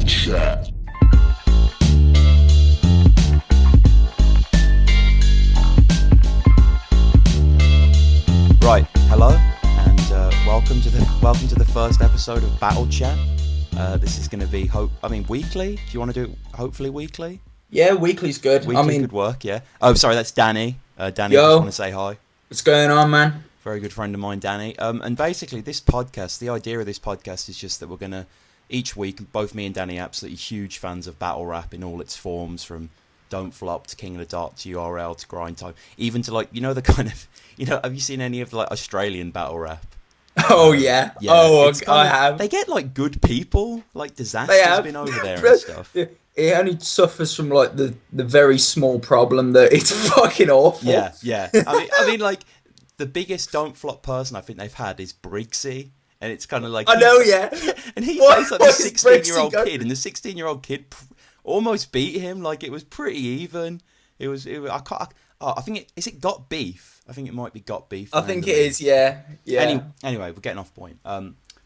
BattleChat. Right, hello, and welcome to the first episode of BattleChat. This is going to be weekly. Do you want to do it hopefully weekly? Yeah, weekly's good. Weekly could work. Yeah. Oh, sorry, that's Danny. Danny, Yo. I just want to say hi. What's going on, man? Very good friend of mine, Danny. And basically, this podcast, the idea of this podcast is just that we're gonna each week, both me and Danny, are absolutely huge fans of battle rap in all its forms, from Don't Flop to King of the Dot to URL to Grind Time, even to have you seen any of like Australian battle rap? Oh yeah. I have. They get like good people, like Disaster's been over there and stuff. It only suffers from like the very small problem that it's fucking awful. Yeah. I mean, like the biggest Don't Flop person I think they've had is Briggsy, and it's kind of like I know, yeah. And he plays like the 16-year-old kid, and the 16-year-old kid almost beat him. Like it was pretty even. I think is it Got Beef? I think it might be Got Beef. I think it is, yeah. Anyway, we're getting off point.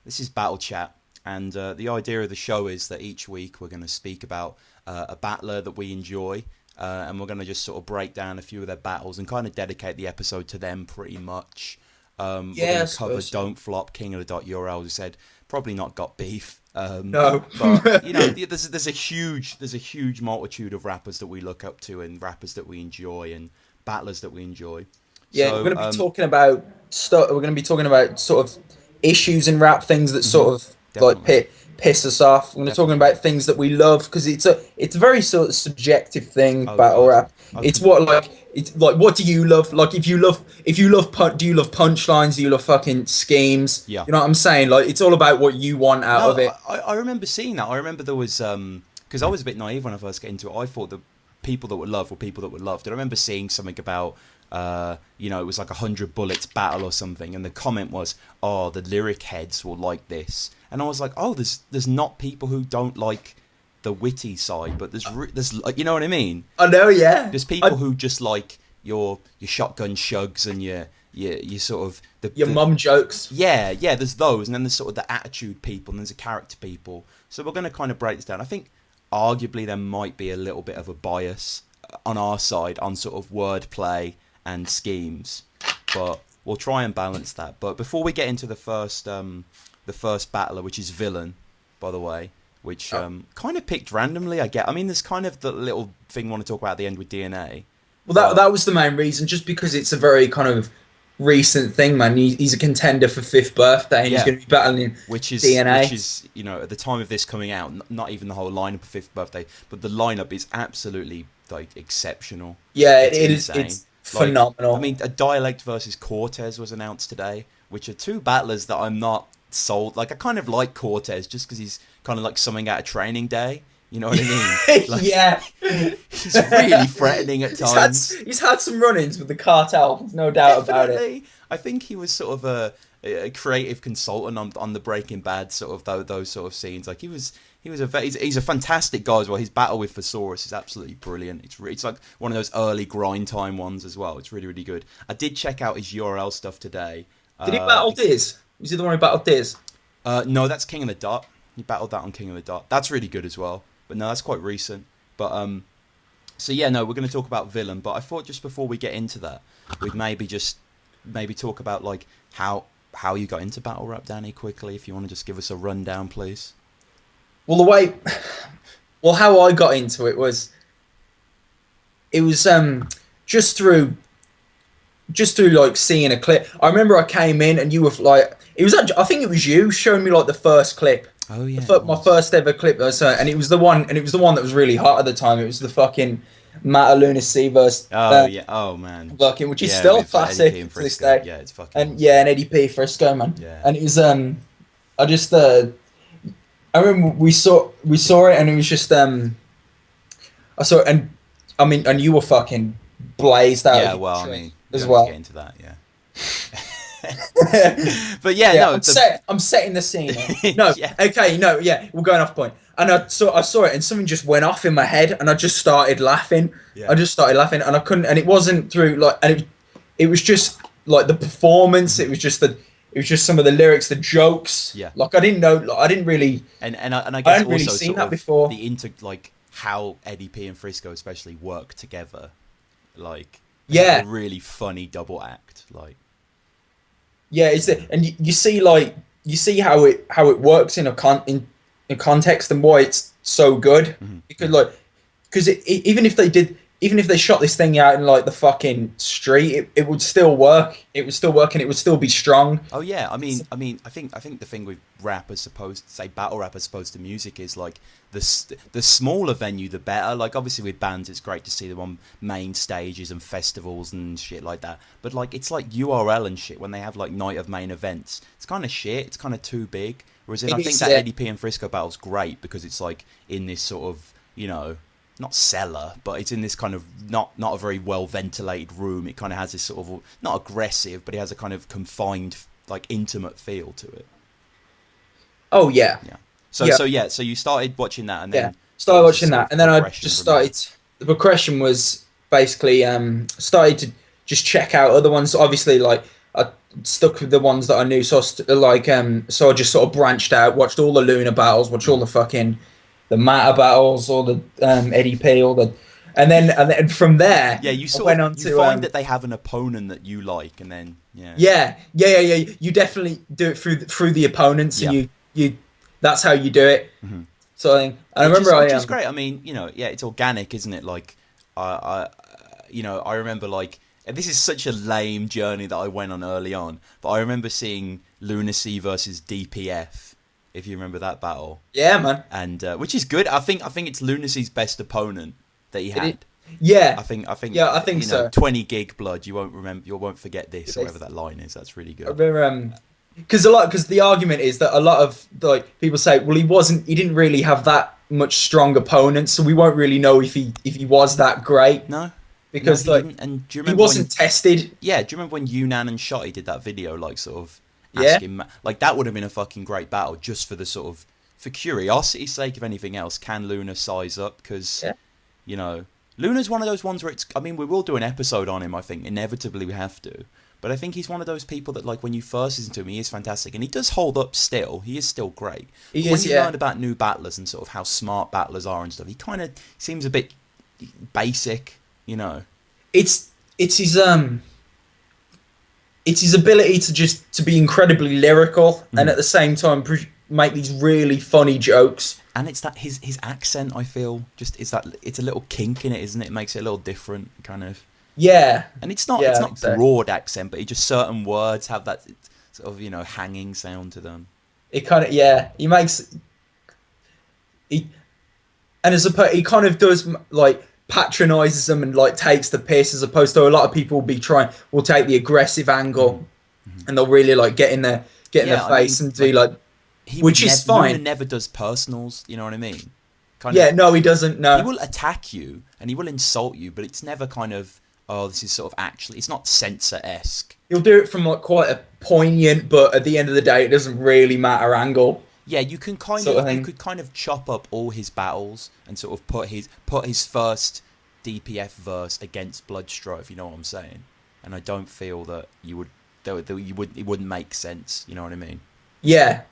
This is Battle Chat, and the idea of the show is that each week we're going to speak about a battler that we enjoy, and we're going to just sort of break down a few of their battles and kind of dedicate the episode to them pretty much. We're going to cover Don't Flop, King of the Dot, URL, who said probably not Got Beef. No, but you know, there's a huge multitude of rappers that we look up to, and rappers that we enjoy, and battlers that we enjoy. Yeah, so, we're going to be talking about stuff. We're going to be talking about sort of issues in rap, things that sort of like piss us off. We're going to be talking about things that we love, because it's a very sort of subjective thing. Battle rap. It's what what do you love? Like if you love do you love punchlines? Do you love fucking schemes? Yeah. You know what I'm saying? Like it's all about what you want out of it. I remember seeing that. I remember there was because I was a bit naive when I first got into it. I thought the people that were loved were people that were loved. I remember seeing something about it was like 100 bullets battle or something, and the comment was, "Oh, the lyric heads will like this," and I was like, "Oh, there's not people who don't like the witty side, but there's you know what I mean?" I know, yeah. There's people who just like your shotgun shugs and your sort of your mum jokes. Yeah. There's those, and then there's sort of the attitude people, and there's the character people. So we're going to kind of break this down. I think arguably there might be a little bit of a bias on our side on sort of wordplay and schemes, but we'll try and balance that. But before we get into the first battler, which is VILLUN, by the way, which kind of picked randomly, I mean, there's kind of the little thing I want to talk about at the end with DNA. Well, that was the main reason, just because it's a very kind of recent thing, man. He's a contender for 5th birthday, and he's going to be battling DNA. Which is, at the time of this coming out, not even the whole lineup of 5th birthday, but the lineup is absolutely like exceptional. Yeah, it is. It's phenomenal. I mean, a Dialect versus Cortez was announced today, which are two battlers that I'm not sold. Like, I kind of like Cortez just because he's kind of like something out of Training Day. You know what I mean? Like, yeah. He's really threatening at times. He's had some run-ins with the cartel, there's no doubt about it. I think he was sort of a creative consultant on the Breaking Bad sort of those sort of scenes. Like he's a fantastic guy as well. His battle with Thesaurus is absolutely brilliant. It's like one of those early grind time ones as well. It's really, really good. I did check out his URL stuff today. Did he battle Diz? Was he the one who battled Diz? No, that's King of the Dot. He battled that on King of the Dot. That's really good as well. But no, that's quite recent. But so yeah, no, we're going to talk about VILLUN. But I thought just before we get into that, we'd maybe talk about like how you got into battle rap, Danny, quickly. If you want to just give us a rundown, please. Well, how I got into it was just through like seeing a clip. I remember I came in and you were like, I think it was you showing me like the first clip. Oh yeah. My first ever clip, and it was the one that was really hot at the time. It was the fucking Matt Lunacy versus oh man, fucking, which is still a classic to this day. Yeah, it's fucking and Eddie P Frisco, man. Yeah. And it was I remember we saw it, and it was just I saw it, and I mean, and you were fucking blazed out. Yeah, well, I mean, as well. Get into that, yeah. But no, I'm setting the scene. No, yeah. Okay, no, yeah, we're going off point. And I saw it, and something just went off in my head, and I just started laughing. Yeah. And I couldn't, and it wasn't through like, and it was just like the performance. It was just It was just some of the lyrics, the jokes. Yeah. Like I didn't know. Like, I didn't really. And I I guess hadn't really also seen sort that of before. like how Eddie P and Frisco especially work together. Like they have a Yeah, really funny double act. Like yeah. And you see like you see how it works in in context and why it's so good because like because even if they did even if they shot this thing out in like the fucking street, it would still work. It would still work and it would still be strong. oh yeah, I think the thing with rap as opposed to say battle rap as opposed to music is like the smaller venue the better. Like obviously with bands it's great to see them on main stages and festivals and shit like that. But like it's like URL and shit when they have like night of main events. It's kind of shit. It's kind of too big. Whereas then It I think is, that yeah. Eddie P and Frisco battle's great because it's like in this sort of not cellar, but it's in this kind of not a very well ventilated room. It kind of has this sort of not aggressive, but it has a kind of confined, like intimate feel to it. Oh yeah, Yeah. yeah, So you started watching that, and yeah. then what Started was the watching sort that, of and then I progression just from there? started. The progression was basically started to just check out other ones. Obviously, like I stuck with the ones that I knew, so so I just sort of branched out, watched all the Luna battles, watched all the fucking the Mata battles, all the Eddie P, all the, and then from there Yeah, you I sort went of on you to find that they have an opponent that you like, and then yeah. You definitely do it through the opponents, and yeah. you that's how you do it. So I think, and I which remember is I which is great. I mean, yeah, it's organic, isn't it? Like, I remember like and this is such a lame journey that I went on early on, but I remember seeing Lunacy versus DPF, if you remember that battle, yeah, man. and which is good. I think it's Lunacy's best opponent that he It, had. yeah, I think yeah, I think so. 20 gig blood. You won't forget this or whatever It's, that line is. That's really I good. remember, because the argument is that a lot of like people say, well, he didn't really have that much strong opponents, so we won't really know if he was that great No, no, because he like didn't. And do you he remember when? wasn't tested. Yeah, do you remember when Yunnan and Shotty did that video, like sort of Yeah, asking, like that would have been a fucking great battle just for the sort of for curiosity's sake, if anything else. Can Luna size up? Because yeah, you know, Luna's one of those ones where it's. I mean, we will do an episode on him. I think inevitably we have to. But I think he's one of those people that, like, when you first listen to him, he is fantastic, and he does hold up still. He is still great. he But when is. you Yeah, learn about new battlers and sort of how smart battlers are and stuff, he kind of seems a bit basic, you know. it's it's his it's his ability to just to be incredibly lyrical and at the same time make these really funny jokes. And it's that his accent, I feel, just is that it's a little kink in it, isn't it? It makes it a little different, kind of. Yeah, And it's yeah, I think not so. broad accent, but it just certain words have that sort of hanging sound to them. It kind of yeah, he makes he and as a he kind of does like patronizes them and like takes the piss as opposed to a lot of people will take the aggressive angle and they'll really like get in their Yeah, I face mean, and do like like he would which is never Luna fine. never does personals. You know what I mean? Kind Yeah, of, no, he doesn't. he No, will attack you and he will insult you, but it's never kind of this is sort of actually. It's not censor-esque. he'll do it from like quite a poignant, but at the end of the day, it doesn't really matter angle Yeah, sort of you thing. could kind of chop up all his battles and sort of put his first DPF verse against Bloodstrike, if you know what I'm saying. And I don't feel that it wouldn't make sense. You know what I mean? Yeah.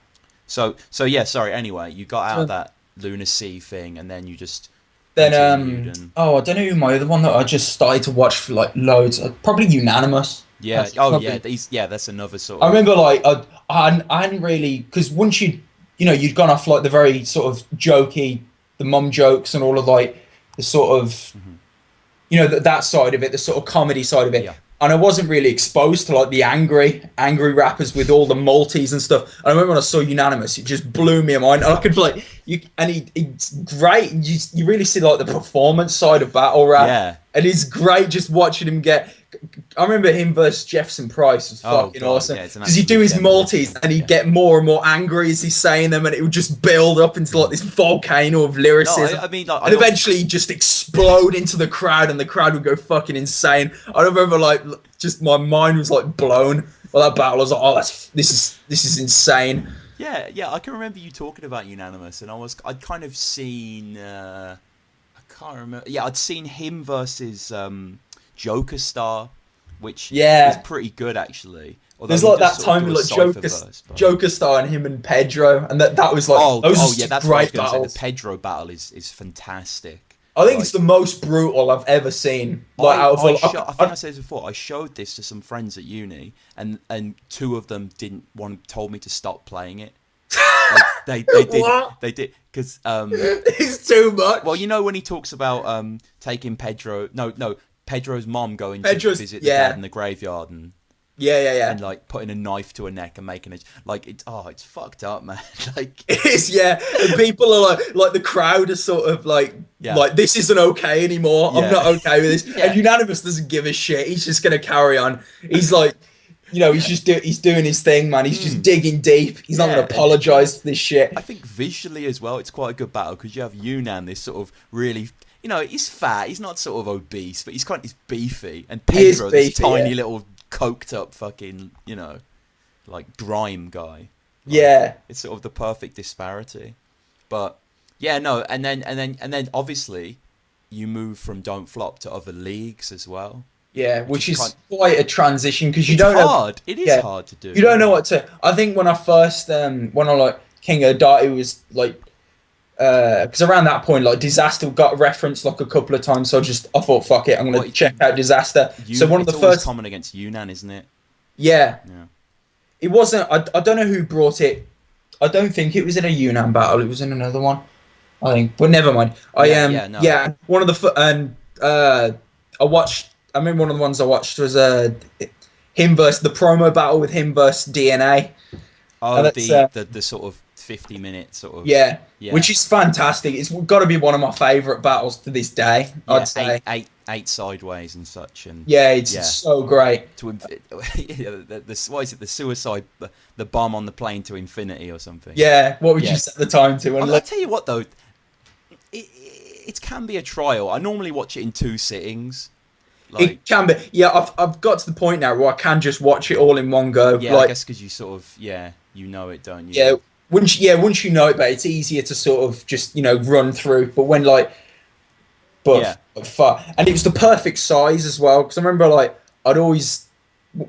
So yeah. Sorry. Anyway, you got out of So that Lunacy thing, and then you just then continued, and oh, I don't know who my other one that I just started to watch for like loads. Probably Unanimous. yeah. That's Oh yeah. probably. That's another sort I of remember like I hadn't really because once you'd gone off like the very sort of jokey the mum jokes and all of like the sort of that side of it, the sort of comedy side of it. yeah. And I wasn't really exposed to like the angry rappers with all the multis and stuff. And I remember when I saw Unanimous, it just blew me mind. And I could like he's great. You really see like the performance side of battle rap, Yeah. and it's great just watching him get. I remember him versus Jefferson Price was Oh fucking god. awesome Yeah. It's an because he'd do absolute his multis demolition. and he'd Yeah. get more and more angry as he's saying them, and it would just build up into like this volcano of No, lyricism. I mean like And eventually he'd just explode into the crowd and the crowd would go fucking insane. I remember like just my mind was like blown by that battle. I was like, oh, this is insane. Yeah, I can remember you talking about Unanimous, and I'd kind of seen, I can't remember. Yeah, I'd seen him versus Joker Star, which is Yeah, pretty good actually. Although There's he like does that sort of time do a like cipher verse, but- Joker Star and him and Pedro, and that was like yeah, that's what I was great going to say. battles. The Pedro battle is fantastic. I think Like, it's the most brutal I've ever seen. Like out of all, I think I said this before. I showed this to some friends at uni, and two of them told me to stop playing it. Like, they did because it's too much. well, you know when he talks about taking Pedro's mom going to visit the dad in the graveyard and yeah, and like putting a knife to her neck and making it like it's fucked up, man. Like it is, yeah. And people are like the crowd is sort of like this isn't okay anymore. I'm not okay with this. And Unanimous doesn't give a shit. He's just gonna carry on. He's like, he's doing his thing, man. He's just digging deep. He's not gonna apologize for this shit. I think visually as well, it's quite a good battle because you have Yunnan, this sort of really. He's fat. He's not sort of obese, but he's beefy. And Pedro, this tiny little coked up fucking, like grime guy. Like, it's sort of the perfect disparity. But yeah, no, and then obviously you move from Don't Flop to other leagues as well. Yeah, which is quite a transition because you don't know. Hard. It is hard to do. You don't know what to. I think when I first when I like King of the Dart, it was like. Because around that point, like Disaster got referenced like a couple of times, so I thought, fuck it, I'm gonna check out Disaster. So one of the first common against Yunnan, isn't it? Yeah. It wasn't. I don't know who brought it. I don't think it was in a Yunnan battle. It was in another one, I think. But never mind. One of the I watched. I remember one of the ones I watched was him versus the promo battle with him versus DNA. Oh, the sort of 50-minute sort of which is fantastic. It's got to be one of my favourite battles to this day. I'd say eight sideways and such, and it's so great. What is it? The suicide, the bomb on the plane to infinity or something. Yeah, what would you set the time to? I'll tell you what though, it can be a trial. I normally watch it in 2 sittings. Like, it can be. Yeah, I've got to the point now where I can just watch it all in one go. Yeah, I guess because you sort of you know it, don't you? Yeah. Once you know it, but it's easier to sort of just run through. But when and it was the perfect size as well. Because I remember I'd always,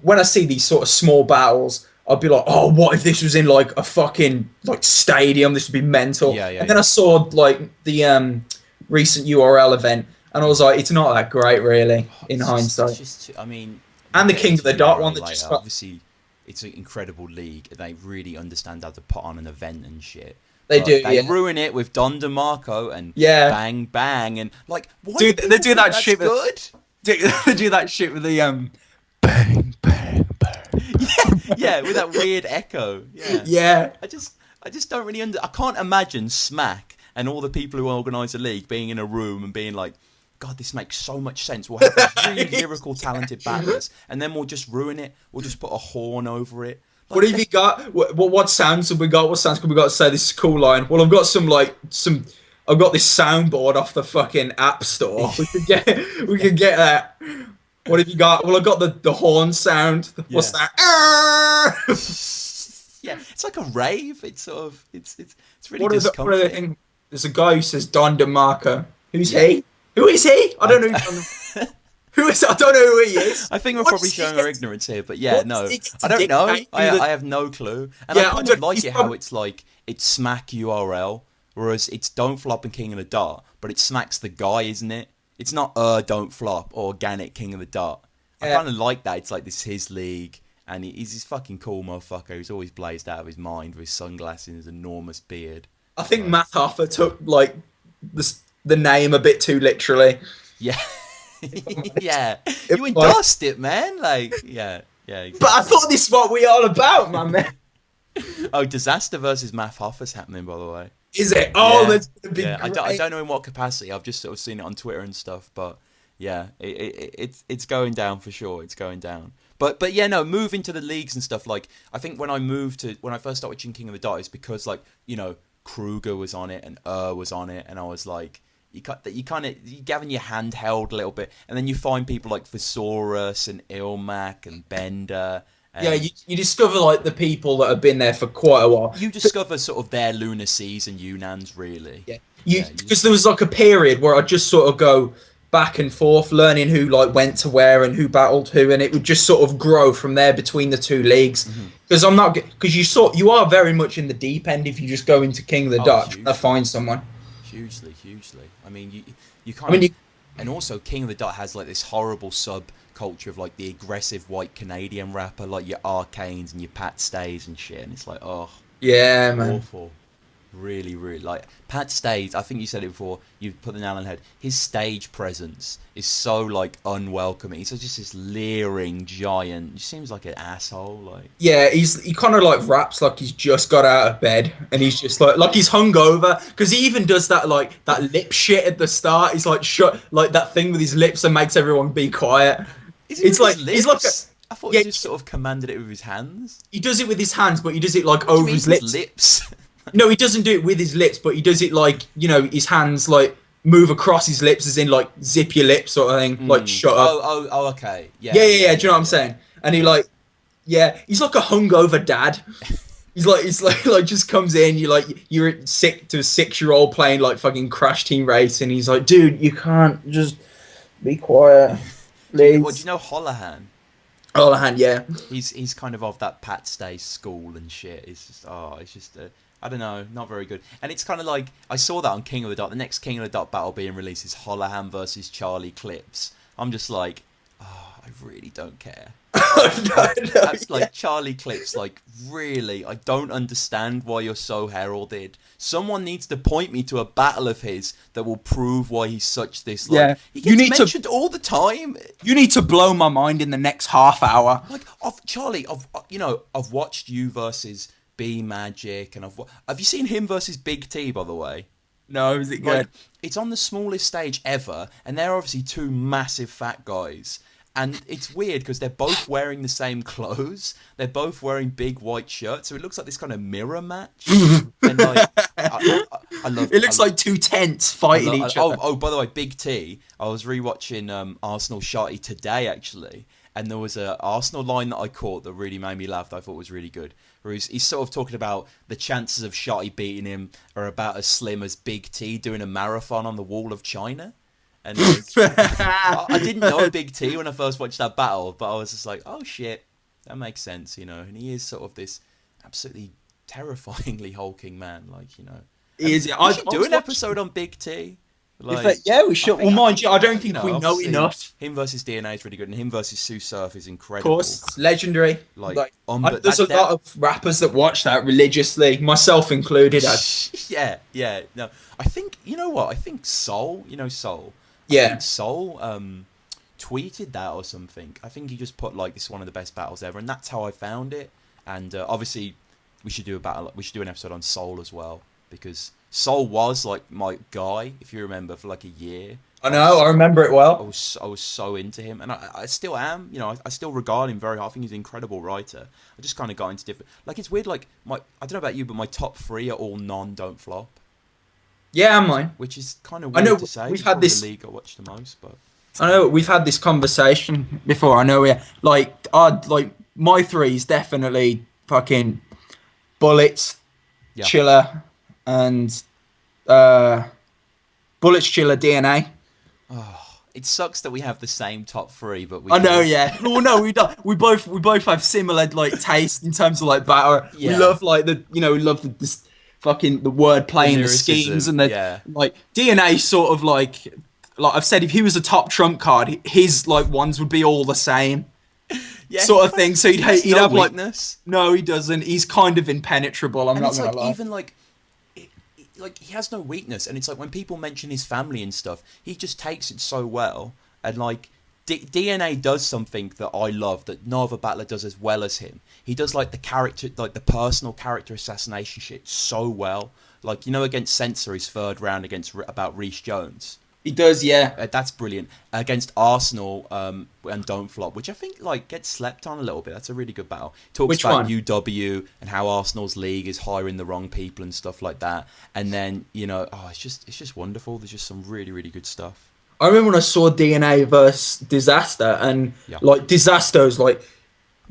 when I see these sort of small battles, I'd be like, oh, what if this was in like a fucking stadium? This would be mental. And then I saw the recent URL event, and I was like, it's not that great, really, in hindsight. And the King of the Dart one that just got... Obviously, it's an incredible league. They really understand how to put on an event and shit. They do. They ruin it with Don DeMarco and bang bang and what? Dude, they do that shit. Good. They do that shit with the bang bang bang. Yeah, with that weird echo. Yeah. I just don't really I can't imagine Smack and all the people who organise a league being in a room and being like, God, this makes so much sense. We'll have these really lyrical, talented battlers, and then we'll just ruin it. We'll just put a horn over it. What have you got? What sounds have we got? What sounds can we got to say? This is a cool line. Well, I've got I've got this soundboard off the fucking app store. We could get that. What have you got? Well, I've got the horn sound. What's that? Yeah, it's like a rave. It's sort of it's really discomforting. There's a guy who says Don DeMarco. Who's he? Who is he? I don't know. Who is? I don't know who he is. I think we're probably showing our ignorance here, but I don't know. I have no clue. And I kind of like it how it's like it's Smack URL, whereas it's Don't Flop and King of the Dart, but it smacks the guy, isn't it? It's not Don't Flop or Organic King of the Dart. I kind of like that. It's like this is his league, and he's this fucking cool motherfucker who's always blazed out of his mind with his sunglasses and his enormous beard. I think Matt Hoffa took the name a bit too literally. Yeah. Yeah. You endorsed it, man. Yeah. Exactly. But I thought this is what we all about, man. Oh, Disaster versus Matt Hoffa's happening, by the way. Is it? Oh, that's gonna be great. I don't know in what capacity. I've just sort of seen it on Twitter and stuff, but yeah, it's going down for sure. It's going down. But yeah, no, moving to the leagues and stuff. I think when I first started watching King of the Dart, it's because Kruger was on it and was on it, and I was like, you having your hand held a little bit, and then you find people like Thesaurus and Ilmac and Bender. And you discover the people that have been there for quite a while. You discover sort of their lunar seas and Yunans, really. Yeah, because there was a period where I just sort of go, back and forth, learning who like went to where and who battled who, and it would just sort of grow from there between the two leagues. Because you are very much in the deep end if you just go into King of the Dot and find someone. Hugely. I mean, you I mean, and also King of the Dot has like this horrible subculture of like the aggressive white Canadian rapper, like your Arcanes and your Pat Stays and shit, and it's like, oh, yeah, man. awful. Really, like Pat Stays. I think you said it before. You put the nail on the head. His stage presence is so like unwelcoming. He's just this leering giant. He seems like an asshole. Like, yeah, he kind of like raps like he's just got out of bed, and he's just like he's hungover, because he even does that like that lip shit at the start. He's like shut like that thing with his lips and makes everyone be quiet. It's like he's like I thought he just sort of commanded it with his hands. He does it with his hands, but he does it like over his lips. No, he doesn't do it with his lips, but he does it like, you know, his hands like move across his lips, as in like zip your lips sort of thing, like shut up. Oh, okay. Yeah. Do you know what I'm saying? And he like, yeah, he's like a hungover dad. He's like just comes in, you're sick to a 6-year-old playing like fucking Crash Team Race, and he's like, dude, you can't just be quiet. Do you know Holohan? Holohan, yeah. He's kind of that Pat Stay school and shit. It's just I don't know, not very good. And it's kind of like, I saw that on King of the Dot. The next King of the Dot battle being released is Holohan versus Charlie Clips. I'm just like, oh, I really don't care. That's like Charlie Clips, like, really, I don't understand why you're so heralded. Someone needs to point me to a battle of his that will prove why he's such this, like, he gets mentioned all the time. You need to blow my mind in the next half hour. Like, Charlie, I've watched you versus B Magic, and have you seen him versus Big T, by the way? No, is it good? Like, it's on the smallest stage ever, and they're obviously two massive fat guys. And it's weird because they're both wearing the same clothes. They're both wearing big white shirts, so it looks like this kind of mirror match. And like, I love. It looks like two tents fighting each other. Oh, by the way, Big T. I was rewatching Arsenal Sharty today actually, and there was a Arsenal line that I caught that really made me laugh. That I thought was really good. Where he's sort of talking about the chances of Sharty beating him are about as slim as Big T doing a marathon on the Wall of China. And like, I didn't know Big T when I first watched that battle, but I was just like, oh shit, that makes sense, you know. And he is sort of this absolutely terrifyingly hulking man, like, you know. He is. We should do an episode on Big T. Like, yeah, we should. Well, mind you, I don't think we know enough. Him versus DNA is really good, and him versus Sue Surf is incredible. Of course, it's legendary. There's a lot of rappers that watch that religiously, myself included. Yeah. No, I think, you know what? I think Soul, Soul. Yeah. Soul tweeted that or something. I think he just put like, this is one of the best battles ever, and that's how I found it. And obviously, we should do an episode on Soul as well, because Soul was like my guy, if you remember, for like a year. I know, I remember it well. I was so into him, and I still am. You know, I still regard him very high. I think he's an incredible writer. I just kind of got into different. Like, it's weird. Like, I don't know about you, but my top 3 are all don't flop. Yeah, mine. Which is kind of weird to say. We've had this. The league I watch the most, but I know we've had this conversation before. I know like my 3 is definitely fucking Bullets, Chiller, and Bullets, Chiller, DNA. Oh, it sucks that we have the same top 3, but we. I know, yeah. Well, no, we don't. We both have similar like taste in terms of like battle. Yeah. We love like we love the fucking the wordplay and the schemes and the like. DNA sort of like I've said, if he was a top trump card, his like ones would be all the same. Yeah, sort of thing. So he'd have weakness. Like, no, he doesn't. He's kind of impenetrable. I'm not gonna lie. Even like he has no weakness, and it's like when people mention his family and stuff, he just takes it so well. And like DNA does something that I love that no other battler does as well as him. He does like the character, like the personal character assassination shit so well. Like, against Censor, his 3rd round about Reece Jones. He does, yeah. That's brilliant. Against Arsenal and Don't Flop, which I think like gets slept on a little bit. That's a really good battle. Talks about UW and how Arsenal's league is hiring the wrong people and stuff like that. And then it's just wonderful. There's just some really, really good stuff. I remember when I saw DNA versus Disaster, and like Disaster's like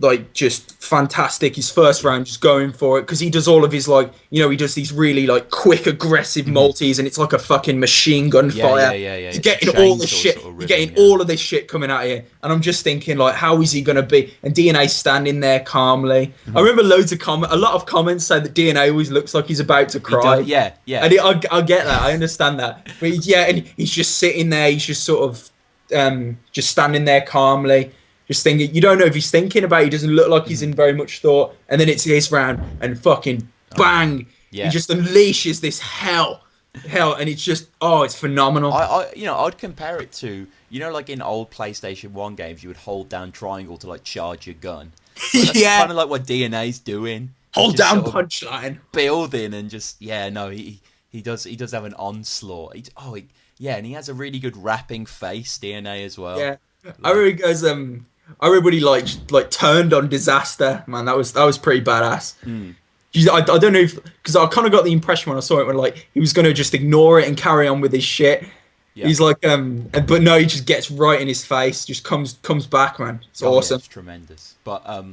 like just fantastic. His first round, just going for it, because he does all of his like, he does these really like quick, aggressive multis, and it's like a fucking machine gun fire. Yeah. You're It's a getting all the chainsaw shit. sort of You're rhythm, getting all of this shit coming out of you, and I'm just thinking like, how is he gonna be? And DNA standing there calmly. I remember a lot of comments say that DNA always looks like he's about to cry. Yeah. And I get that. I understand that. But and he's just sitting there. He's just sort of just standing there calmly, just thinking. You don't know if he's thinking about it. He doesn't look like he's in very much thought. And then it's his round, and fucking bang! Yeah. He just unleashes this hell, and it's just it's phenomenal. I'd compare it to, like in old PlayStation 1 games, you would hold down triangle to like charge your gun. That's kind of like what DNA's doing. Hold down punch line. Building and just he does have an onslaught. And he has a really good rapping face, DNA as well. Yeah, I remember he goes everybody like turned on Disaster, man. That was pretty badass. I don't know if, because I kind of got the impression when I saw it, when like he was gonna just ignore it and carry on with his shit. Yeah. He's like but no, he just gets right in his face, just comes back, man. It's awesome. Yeah, it's tremendous. But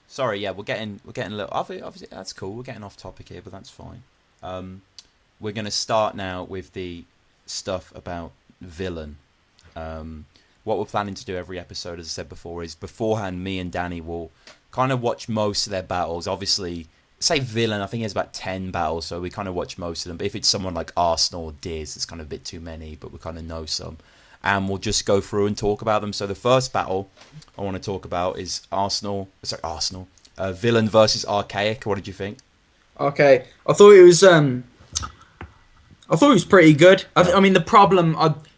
sorry, yeah, we're getting a little, obviously that's cool. We're getting off topic here, but that's fine. We're gonna start now with the stuff about VILLUN. What we're planning to do every episode, as I said before, is beforehand me and Danny will kind of watch most of their battles. Obviously, say VILLUN, I think he has about 10 battles, so we kind of watch most of them. But if it's someone like Arsenal or Diz, it's kind of a bit too many, but we kind of know some. And we'll just go through and talk about them. So the first battle I want to talk about is VILLUN versus Archaic. What did you think? Okay, I thought it was pretty good. I mean, the problem,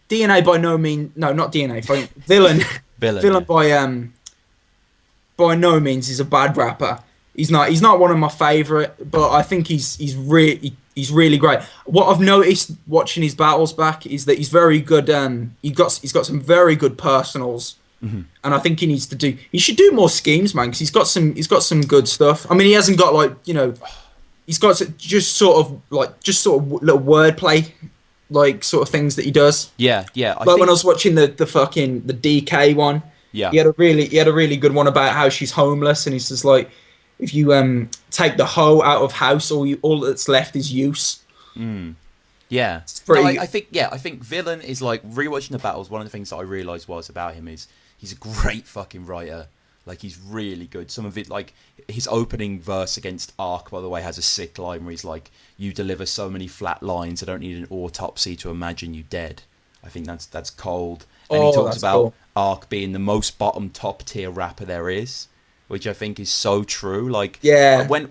DNA by no means, no, not DNA, VILLUN, VILLUN by no means is a bad rapper. He's not one of my favorite, but I think he's really great. What I've noticed watching his battles back is that he's very good. He's got some very good personals, and I think he should do more schemes, man, because he's got some good stuff. I mean, he hasn't got like, he's got just sort of little wordplay, like sort of things that he does. Yeah. When I was watching the DK one, yeah, he had a really good one about how she's homeless, and he's just like, if you take the hoe out of house, all that's left is use. Yeah. I think VILLUN is like, rewatching the battles. One of the things that I realised was about him is he's a great fucking writer. Like, he's really good. Some of it, like his opening verse against Ark, by the way, has a sick line where he's like, "You deliver so many flat lines, I don't need an autopsy to imagine you dead." I think that's cold. And he talks about Ark being the most bottom top tier rapper there is, which I think is so true. Like, yeah, when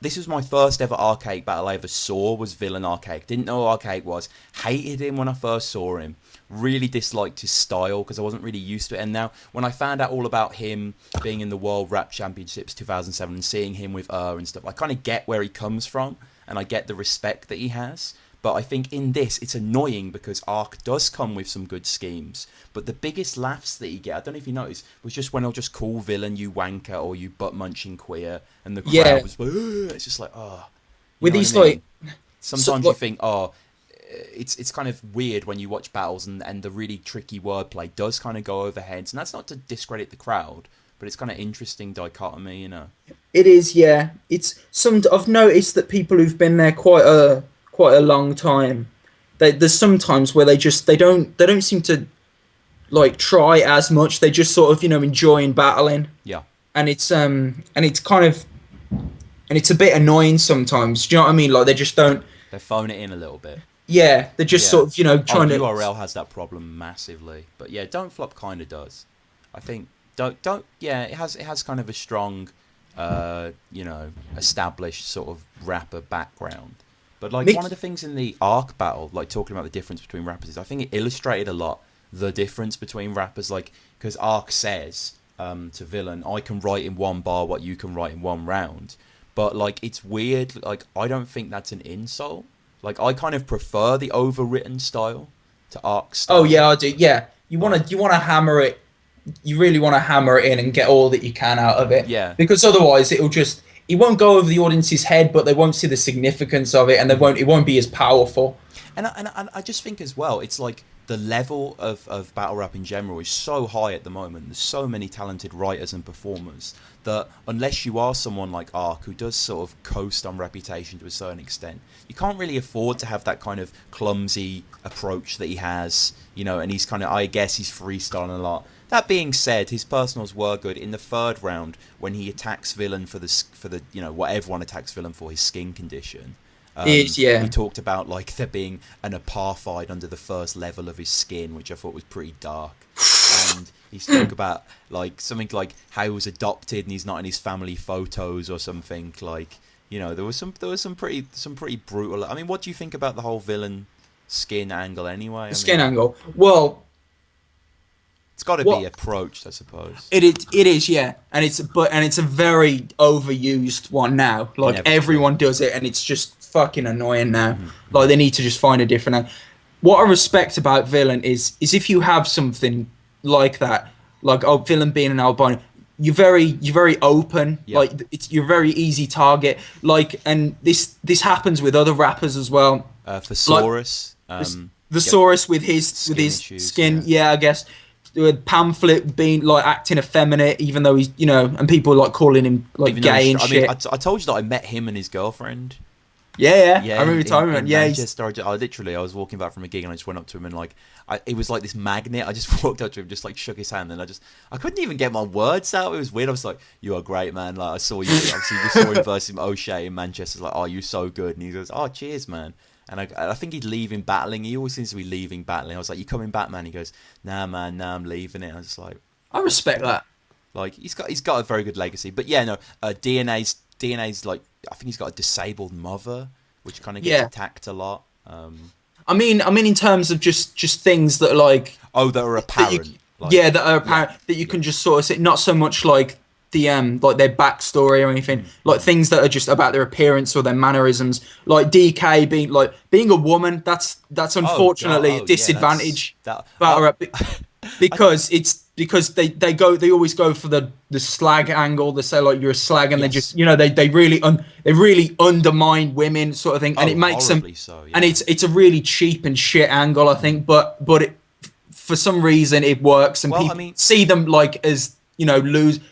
this was my first ever Archaic battle I ever saw, was VILLUN Archaic. Didn't know who Archaic was. Hated him when I first saw him. Really disliked his style because I wasn't really used to it. And now when I found out all about him being in the World Rap Championships 2007 and seeing him with and stuff, I kind of get where he comes from and I get the respect that he has. But I think in this, it's annoying because Ark does come with some good schemes. But the biggest laughs that he get, I don't know if you noticed, was just when he'll just call VILLUN you wanker or you butt munching queer, and the crowd was like, ugh. It's just like, oh. With these like, sometimes you think, oh, it's kind of weird when you watch battles and the really tricky wordplay does kind of go over heads, and that's not to discredit the crowd, but it's kind of interesting dichotomy, you know. It is, yeah. I've noticed that people who've been there quite a long time, there's sometimes where they don't seem to like try as much. They just sort of enjoying battling. Yeah. And it's kind of it's a bit annoying sometimes. Do you know what I mean? Like they just don't. They phone it in a little bit. Yeah, they're just sort of trying to. URL has that problem massively, but yeah, Don't Flop kind of does. I think don't. Yeah, it has kind of a strong, established sort of rapper background. But like one of the things in the Ark battle, like talking about the difference between rappers, is I think it illustrated a lot the difference between rappers. Like, because Ark says to VILLUN, I can write in one bar what you can write in one round. But like, it's weird. Like, I don't think that's an insult. Like, I kind of prefer the overwritten style to Ark's style. Oh yeah, I do. Yeah, you want to hammer it. You really want to hammer it in and get all that you can out of it. Yeah. Because otherwise, it won't go over the audience's head, but they won't see the significance of it, and it won't be as powerful. And I just think as well, it's like the level of battle rap in general is so high at the moment. There's so many talented writers and performers that unless you are someone like Ark, who does sort of coast on reputation to a certain extent, you can't really afford to have that kind of clumsy approach that he has, you know, and he's kind of, I guess he's freestyling a lot. That being said, his personals were good in the third round when he attacks Villain for the you know, what everyone attacks Villain for, his skin condition. Yeah. He talked about like there being an apartheid under the first level of his skin, which I thought was pretty dark. And he spoke about like something like how he was adopted and he's not in his family photos or something. Like, you know, there was some pretty brutal. I mean, what do you think about the whole Villain skin angle anyway? The skin angle. Well, it's got to be approached, I suppose. It is, yeah, and it's a very overused one now. Like everyone does it, and it's just fucking annoying now. Mm-hmm. Like they need to just find a different angle. What I respect about Villain is if you have something like that, like Villain being an albino, you're very open. Yeah. Like you're a very easy target. Like, and this happens with other rappers as well. Thesaurus, like, Thesaurus with his skin. Yeah, I guess. Pamphlet being like acting effeminate, even though he's, you know, and people like calling him like even gay and shit. I mean, I told you that I met him and his girlfriend. Yeah. I remember talking about. Yeah, Manchester. I was walking back from a gig and I just went up to him and like, it was like this magnet. I just walked up to him, just like shook his hand, and I couldn't even get my words out. It was weird. I was like, "You are great, man." Like I saw you. Obviously, we saw him versus O'Shea in Manchester. Like, "Oh, you're so good," and he goes, "Oh, cheers, man." And I think he'd leave him battling. He always seems to be leaving battling. I was like, "You coming back, man?" He goes, "Nah, man, nah, I'm leaving it." I was just like, I respect that. Like he's got a very good legacy. But yeah, no, DNA's like, I think he's got a disabled mother, which kind of gets attacked a lot. I mean, in terms of just things that are like that are apparent. That are apparent that you can just sort of see. Not so much like the like their backstory or anything, like things that are just about their appearance or their mannerisms. Like DK being a woman, that's unfortunately a disadvantage. Because they always go for the slag angle. They say like you're a slag, and they just, you know, they really undermine women, sort of thing, and it makes them and it's a really cheap and shit angle, I think, but it, for some reason it works, and people see them like as, you know,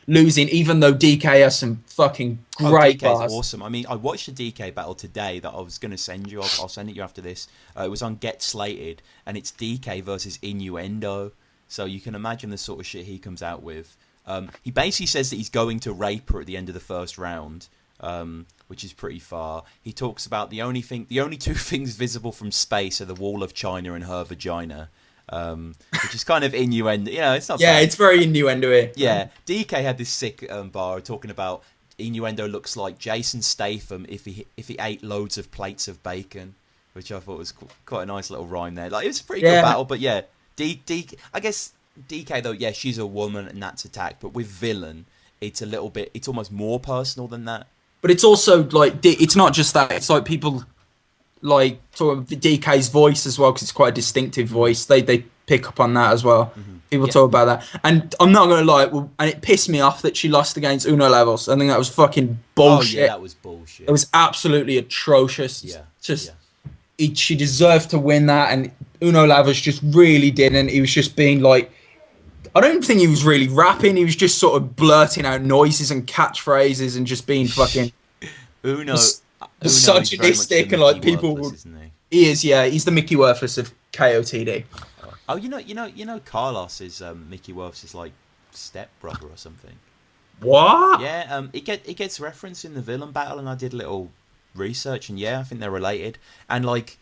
losing, even though DK has some fucking great bars. Awesome. I mean, I watched a DK battle today that I was going to send you. I'll send it you after this. It was on Get Slated, and it's DK versus Innuendo. So you can imagine the sort of shit he comes out with. He basically says that he's going to rape her at the end of the first round, which is pretty far. He talks about the only two things visible from space are the wall of China and her vagina. Which is kind of innuendo. You know, it's not bad. It's very innuendo-y. Yeah, DK had this sick bar talking about Innuendo looks like Jason Statham if he ate loads of plates of bacon, which I thought was quite a nice little rhyme there. Like, it was a pretty good battle, but yeah, I guess DK though, yeah, she's a woman and that's attack, but with Villain, it's almost more personal than that. But it's also like, it's not just that, it's like people like sort of DK's voice as well, because it's quite a distinctive voice. They pick up on that as well. Mm-hmm. People talk about that, and I'm not gonna lie, and it pissed me off that she lost against Uno Levels. I think that was fucking bullshit. Oh yeah, that was bullshit. It was absolutely atrocious. She deserved to win that, and Uno Levels just really didn't. He was just being like, I don't think he was really rapping. He was just sort of blurting out noises and catchphrases and just being fucking misogynistic, and like people. He is, yeah. He's the Mickey Worthless of KOTD. Oh, you know, Carlos is Mickey Worthless' like stepbrother or something. What? Yeah, it gets referenced in the Villain battle, and I did a little research, and yeah, I think they're related. And like,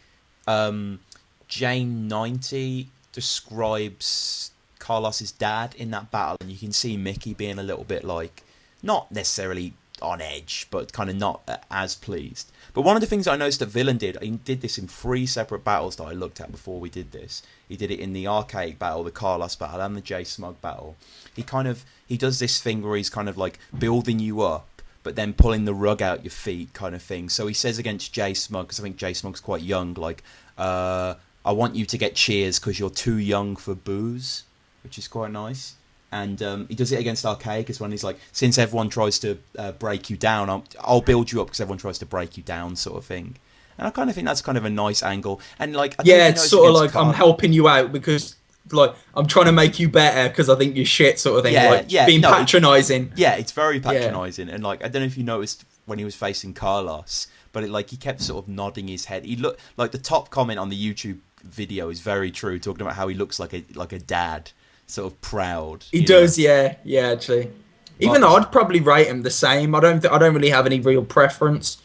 Jane 90 describes Carlos's dad in that battle, and you can see Mickey being a little bit like, not necessarily on edge, but kind of not as pleased. But one of the things I noticed that Villain did, he did this in 3 separate battles that I looked at before we did this. He did it in the Archaic battle, the Carlos battle, and the J Smug battle. He does this thing where he's kind of like building you up, but then pulling the rug out your feet kind of thing. So he says against J Smug, because I think J Smug's quite young, like, I want you to get cheers because you're too young for booze, which is quite nice. And he does it against Archaic as well. He's like, since everyone tries to break you down, I'll build you up because everyone tries to break you down, sort of thing. And I kind of think that's kind of a nice angle. And like, I don't know Yeah, if you it's noticed sort of against like I'm Carl. helping you out because like I'm trying to make you better because I think you're shit, sort of thing. Yeah, Like yeah, being no, patronizing. yeah, it's very Yeah. patronizing. And like, I don't know if you noticed when he was facing Carlos, but like he kept sort of nodding his head. He looked like the top comment on the YouTube video is very true, talking about how he looks like a dad, sort of proud, He does, yeah, yeah. Actually, even But though I'd probably rate him the same. I don't really have any real preference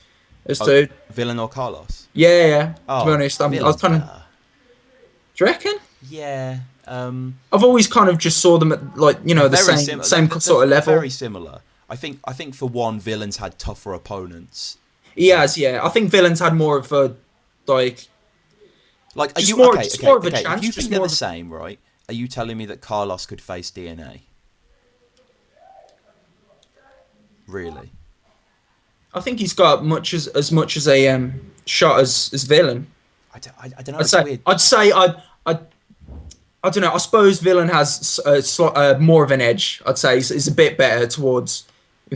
as oh, to. Villain or Carlos? Yeah, yeah. To be Oh, honest, I was Villain's kind of. better. Do you reckon? Yeah, I've always kind of just saw them at like they're the very same similar. sort of They're level. very similar. I think for one, Villains had tougher opponents. He Like, has, yeah. I think villains had more of a like like, are just you more okay? just Okay, more of a okay. If chance, you just think they're more the of a, same, right? Are you telling me that Carlos could face DNA? Really? I think he's got as much as a shot as villain. I don't know. It's weird. I'd say I don't know. I suppose villain has more of an edge. I'd say he's a bit better towards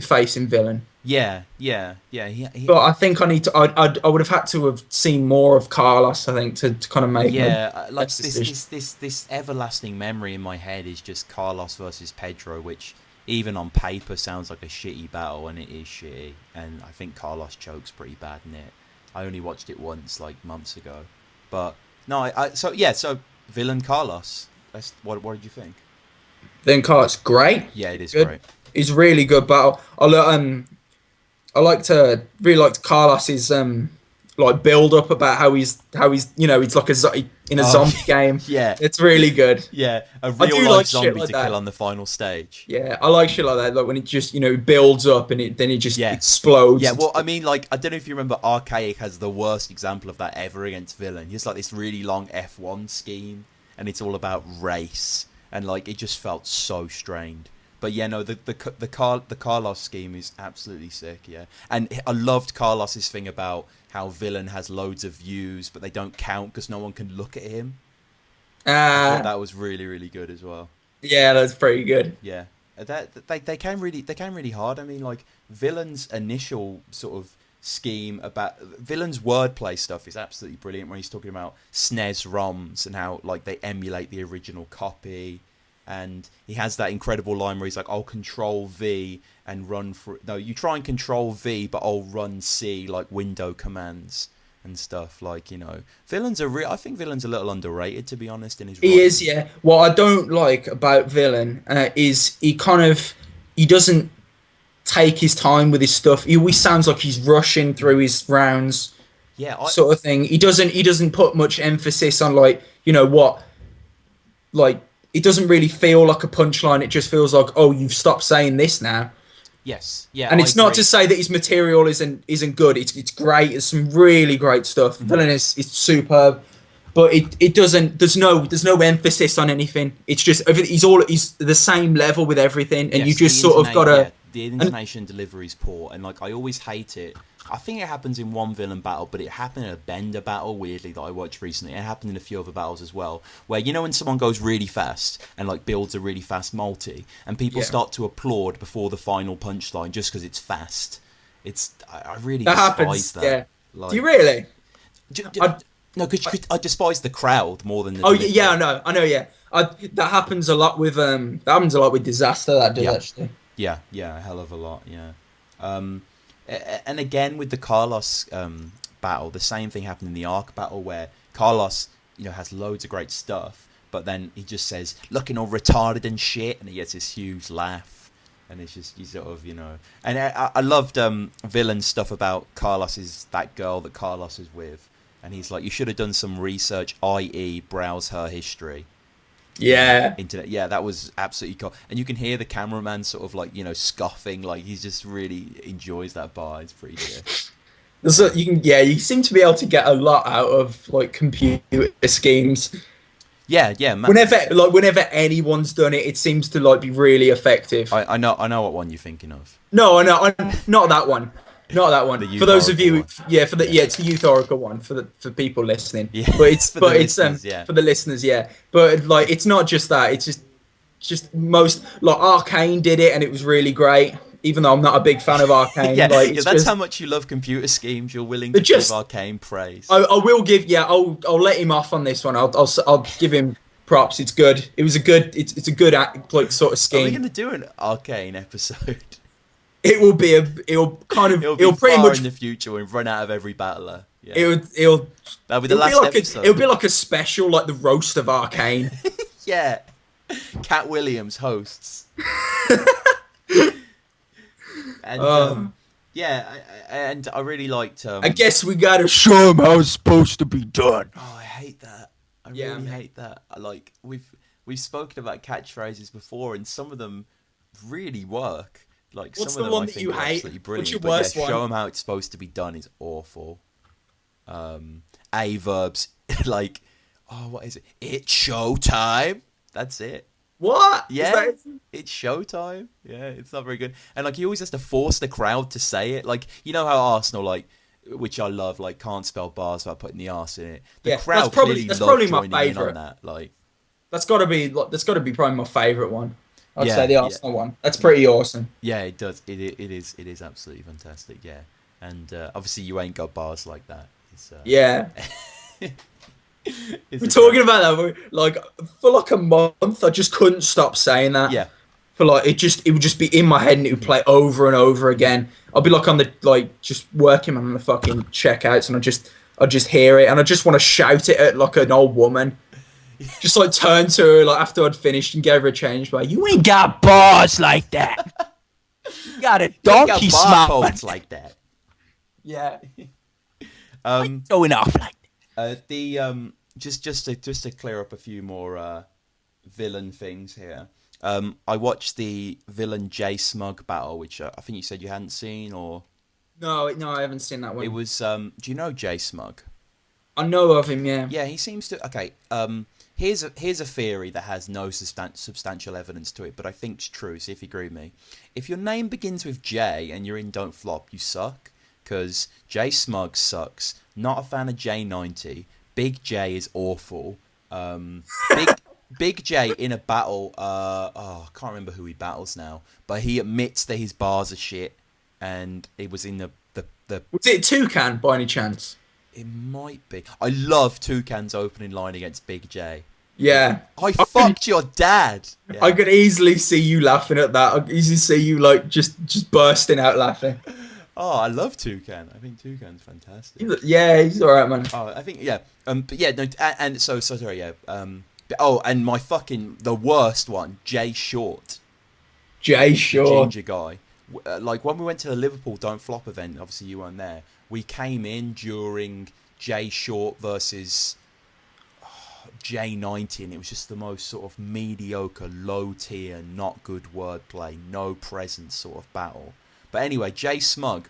facing villain. Yeah, yeah, yeah. But I think I need to. I would have had to have seen more of Carlos. I think to kind of make my Yeah, like best this, decision. this everlasting memory in my head is just Carlos versus Pedro, which even on paper sounds like a shitty battle, and it is shitty. And I think Carlos chokes pretty bad in it. I only watched it once, like months ago, but no, so Villain Carlos. What did you think? Then Carlos, great. Yeah, it is Good. great. He's really good battle. I really liked Carlos's like build up about how he's he's like in a Oh, zombie game. yeah, It's really good. yeah, a I real do life like shit zombie like to that. kill on the final stage. Yeah, I like shit like that. Like when it just builds up and then it just Yeah. explodes. Yeah, well, I mean, like, I don't know if you remember, Archaic has the worst example of that ever against Villain. He's like this really long F1 scheme, and it's all about race, and like it just felt so strained. But yeah, no, the Carlos scheme is absolutely sick. Yeah, and I loved Carlos's thing about how Villain has loads of views, but they don't count because no one can look at him. I thought that was really really good as well. Yeah, that's pretty good. Yeah, that they came really hard. I mean, like Villain's initial sort of scheme about Villain's wordplay stuff is absolutely brilliant when he's talking about SNES ROMs and how like they emulate the original copy, and he has that incredible line where he's like, "I'll control V and run for no, you try and control V, but I'll run C like window commands." And stuff like Villain's I think Villain's a little underrated, to be honest, in his He writing. is, yeah. What I don't like about Villain is he doesn't take his time with his stuff. He always sounds like he's rushing through his rounds, Yeah, sort of thing. He doesn't put much emphasis on like what like it doesn't really feel like a punchline. It just feels like, oh, you've stopped saying this now. yes, yeah, And I it's not agree. to say that his material isn't good. It's great. It's some really great stuff. Villain is superb, but it doesn't. There's no emphasis on anything. It's just he's the same level with everything, and you Yes, just sort of gotta. the intonation delivery is poor, and like I always hate it. I think it happens in one Villain battle, but it happened in a Bender battle, weirdly, that I watched recently. It happened in a few other battles as well, where when someone goes really fast and like builds a really fast multi, and people Yeah. start to applaud before the final punchline just because it's fast. I really That despise happens. that. Yeah. Like, Do you really? I- no, because I despise the crowd more than the. Oh delivery. yeah, I know. Yeah, that happens a lot with Disaster. That does Yeah. actually. Yeah, a hell of a lot, yeah. And again with the Carlos battle, the same thing happened in the Arc battle where Carlos, has loads of great stuff, but then he just says, looking all retarded and shit, and he gets this huge laugh, and it's just, you sort of, And I loved Villain's stuff about that girl that Carlos is with, and he's like, you should have done some research, i.e. browse her history. Yeah. Internet, yeah, that was absolutely cool, and you can hear the cameraman sort of like scoffing, like he's just really enjoys that bar. It's pretty good. So you seem to be able to get a lot out of like computer schemes. Yeah, Whenever anyone's done it, it seems to like be really effective. I know what one you're thinking of. No, not that one. Not that one. The Youth For those of you, Oracle it's the Youth Oracle one for people listening. Yeah, But it's for the listeners, for the listeners, yeah. But like, it's not just that. It's just most like Arcane did it, and it was really great. even though I'm not a big fan of Arcane. Yeah, Like, yeah, it's that's just how much you love computer schemes. You're willing it to give just Arcane praise. I will give yeah I'll let him off on this one. I'll give him props. It's good. It was a good it's a good like sort of Are we scheme. going to do an Arcane episode? It will be It'll be it'll pretty far much in the future when we run out of every battler. Yeah, it'll that'll be the it'll be last like episode. it'll be like a special, like the roast of Arcane. Yeah, Cat Williams hosts. And yeah, and I really liked. I guess we gotta show him how it's supposed to be done. Oh, I hate that. I Yeah, really mate. hate that. Like we've spoken about catchphrases before, and some of them really work. Like What's some the of them one I that think you are hate? absolutely brilliant. What's your But worst yeah, one? show them how it's supposed to be done is awful. A verbs like, oh, what is it? It's showtime. That's it. What? Is Yeah, that- it's showtime. Yeah, it's not very good. And like he always has to force the crowd to say it. Like you know how Arsenal like, which I love, like can't spell bars without putting the arse in it. The Yeah, crowd that's love probably my joining in on favourite. that. Like That's got to be probably my favourite one. I'd Yeah, say the yeah. Arsenal one. That's pretty awesome. yeah, it does. It is absolutely fantastic. Yeah, and obviously you ain't got bars like that. It's, Yeah. it's We're a talking great- about that like for like a month. I just couldn't stop saying that. Yeah, For like it would just be in my head and it would play over and over again. I'll be like on the like just working on the fucking checkouts and I just hear it and I just want to shout it at like an old woman. Just like turn to her like after I'd finished and gave her a change, like you ain't got bars like that. You got a you ain't got donkey barcodes smart. like that. Yeah. Going off like the just to clear up a few more villain things here. I watched the villain J Smug battle, which I think you said you hadn't seen, or No, I haven't seen that one. it was. Do you know J Smug? I know of him, yeah. Yeah, he seems to. Okay. Here's a theory that has no substantial evidence to it, but I think it's true. See if you agree with me. If your name begins with J and you're in Don't Flop, you suck. Because J Smug sucks. Not a fan of J90. Big J is awful. Big J in a battle. I can't remember who he battles now, but he admits that his bars are shit, and it was in the. Was it Toucan by any chance? It might be. I love Toucan's opening line against Big J. Yeah. I fucked your dad. Yeah. I could easily see you laughing at that. I could easily see you like just bursting out laughing. Oh, I love Toucan. I think Toucan's fantastic. Yeah, he's alright, man. Oh, I think yeah. But yeah, no, and so sorry, yeah. Oh, and my fucking the worst one, Jay Short, Jay the Shaw. ginger guy. Like when we went to the Liverpool Don't Flop event, obviously you weren't there. We came in during Jay Short versus J90, and it was just the most sort of mediocre, low tier, not good wordplay, no presence sort of battle. But anyway, J Smug's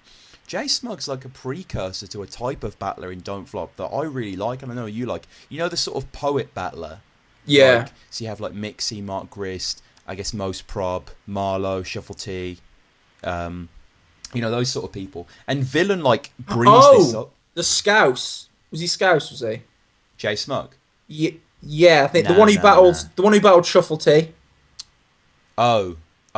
like a precursor to a type of battler in Don't Flop that I really like, and I know you like. You know the sort of poet battler? Yeah. Like, so you have like Mixie, Mark Grist, I guess Most Prob, Marlowe, Shuffle T, you know, those sort of people. And Villain like brings this up. The Scouse. Was he Scouse, was he? J Smug. Yeah, I think the Nah, one who nah, battled nah. the one who battled Shuffle T. Oh,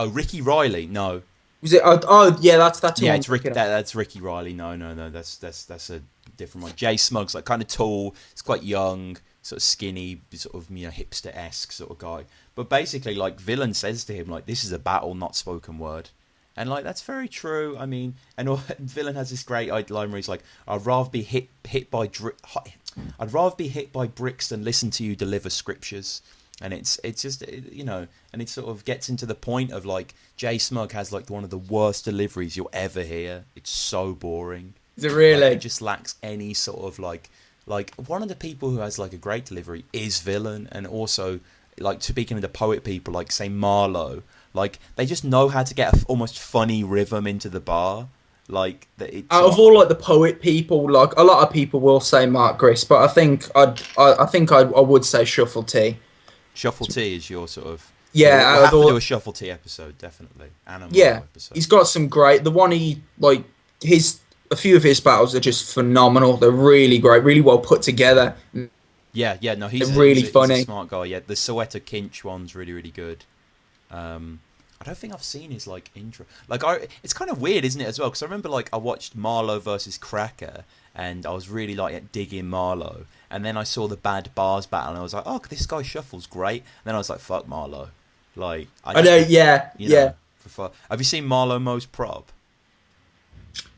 Ricky Riley. No. Was it yeah, that's who Yeah, I'm it's Ricky. thinking of. That's Ricky Riley. No, that's a different one. J Smug's like kind of tall. It's quite young, sort of skinny, sort of hipster-esque sort of guy. But basically, like Villain says to him, like this is a battle, not spoken word, and like that's very true. I mean, and Villain has this great line where he's like, I'd rather be hit by bricks than listen to you deliver scriptures. And it's just, and it sort of gets into the point of like J Smug has like one of the worst deliveries you'll ever hear. It's so boring. Is it really? Like, it just lacks any sort of like one of the people who has like a great delivery is Villain, and also like speaking of the poet people like say Marlowe, like they just know how to get a almost funny rhythm into the bar. Like that. Out of all like the poet people, like a lot of people will say Mark Grist, but I think I would say Shuffle T. Shuffle T is your sort of Yeah, We'll have to do a Shuffle T episode definitely. And a Marlowe episode. He's got some great. The one he like a few of his battles are just phenomenal. They're really great, really well put together. Yeah, no, he's really he's funny. He's a smart guy. Yeah, the Soweto Kinch one's really, really good. I don't think I've seen his like intro. Like, it's kind of weird, isn't it, as well? Because I remember like I watched Marlowe versus Cracker, and I was really like digging Marlowe, and then I saw the Bad Bars battle, and I was like, oh, this guy shuffles great. And then I was like, fuck Marlowe. Like, I know, yeah, yeah. Have you seen Marlowe Mo's Prob?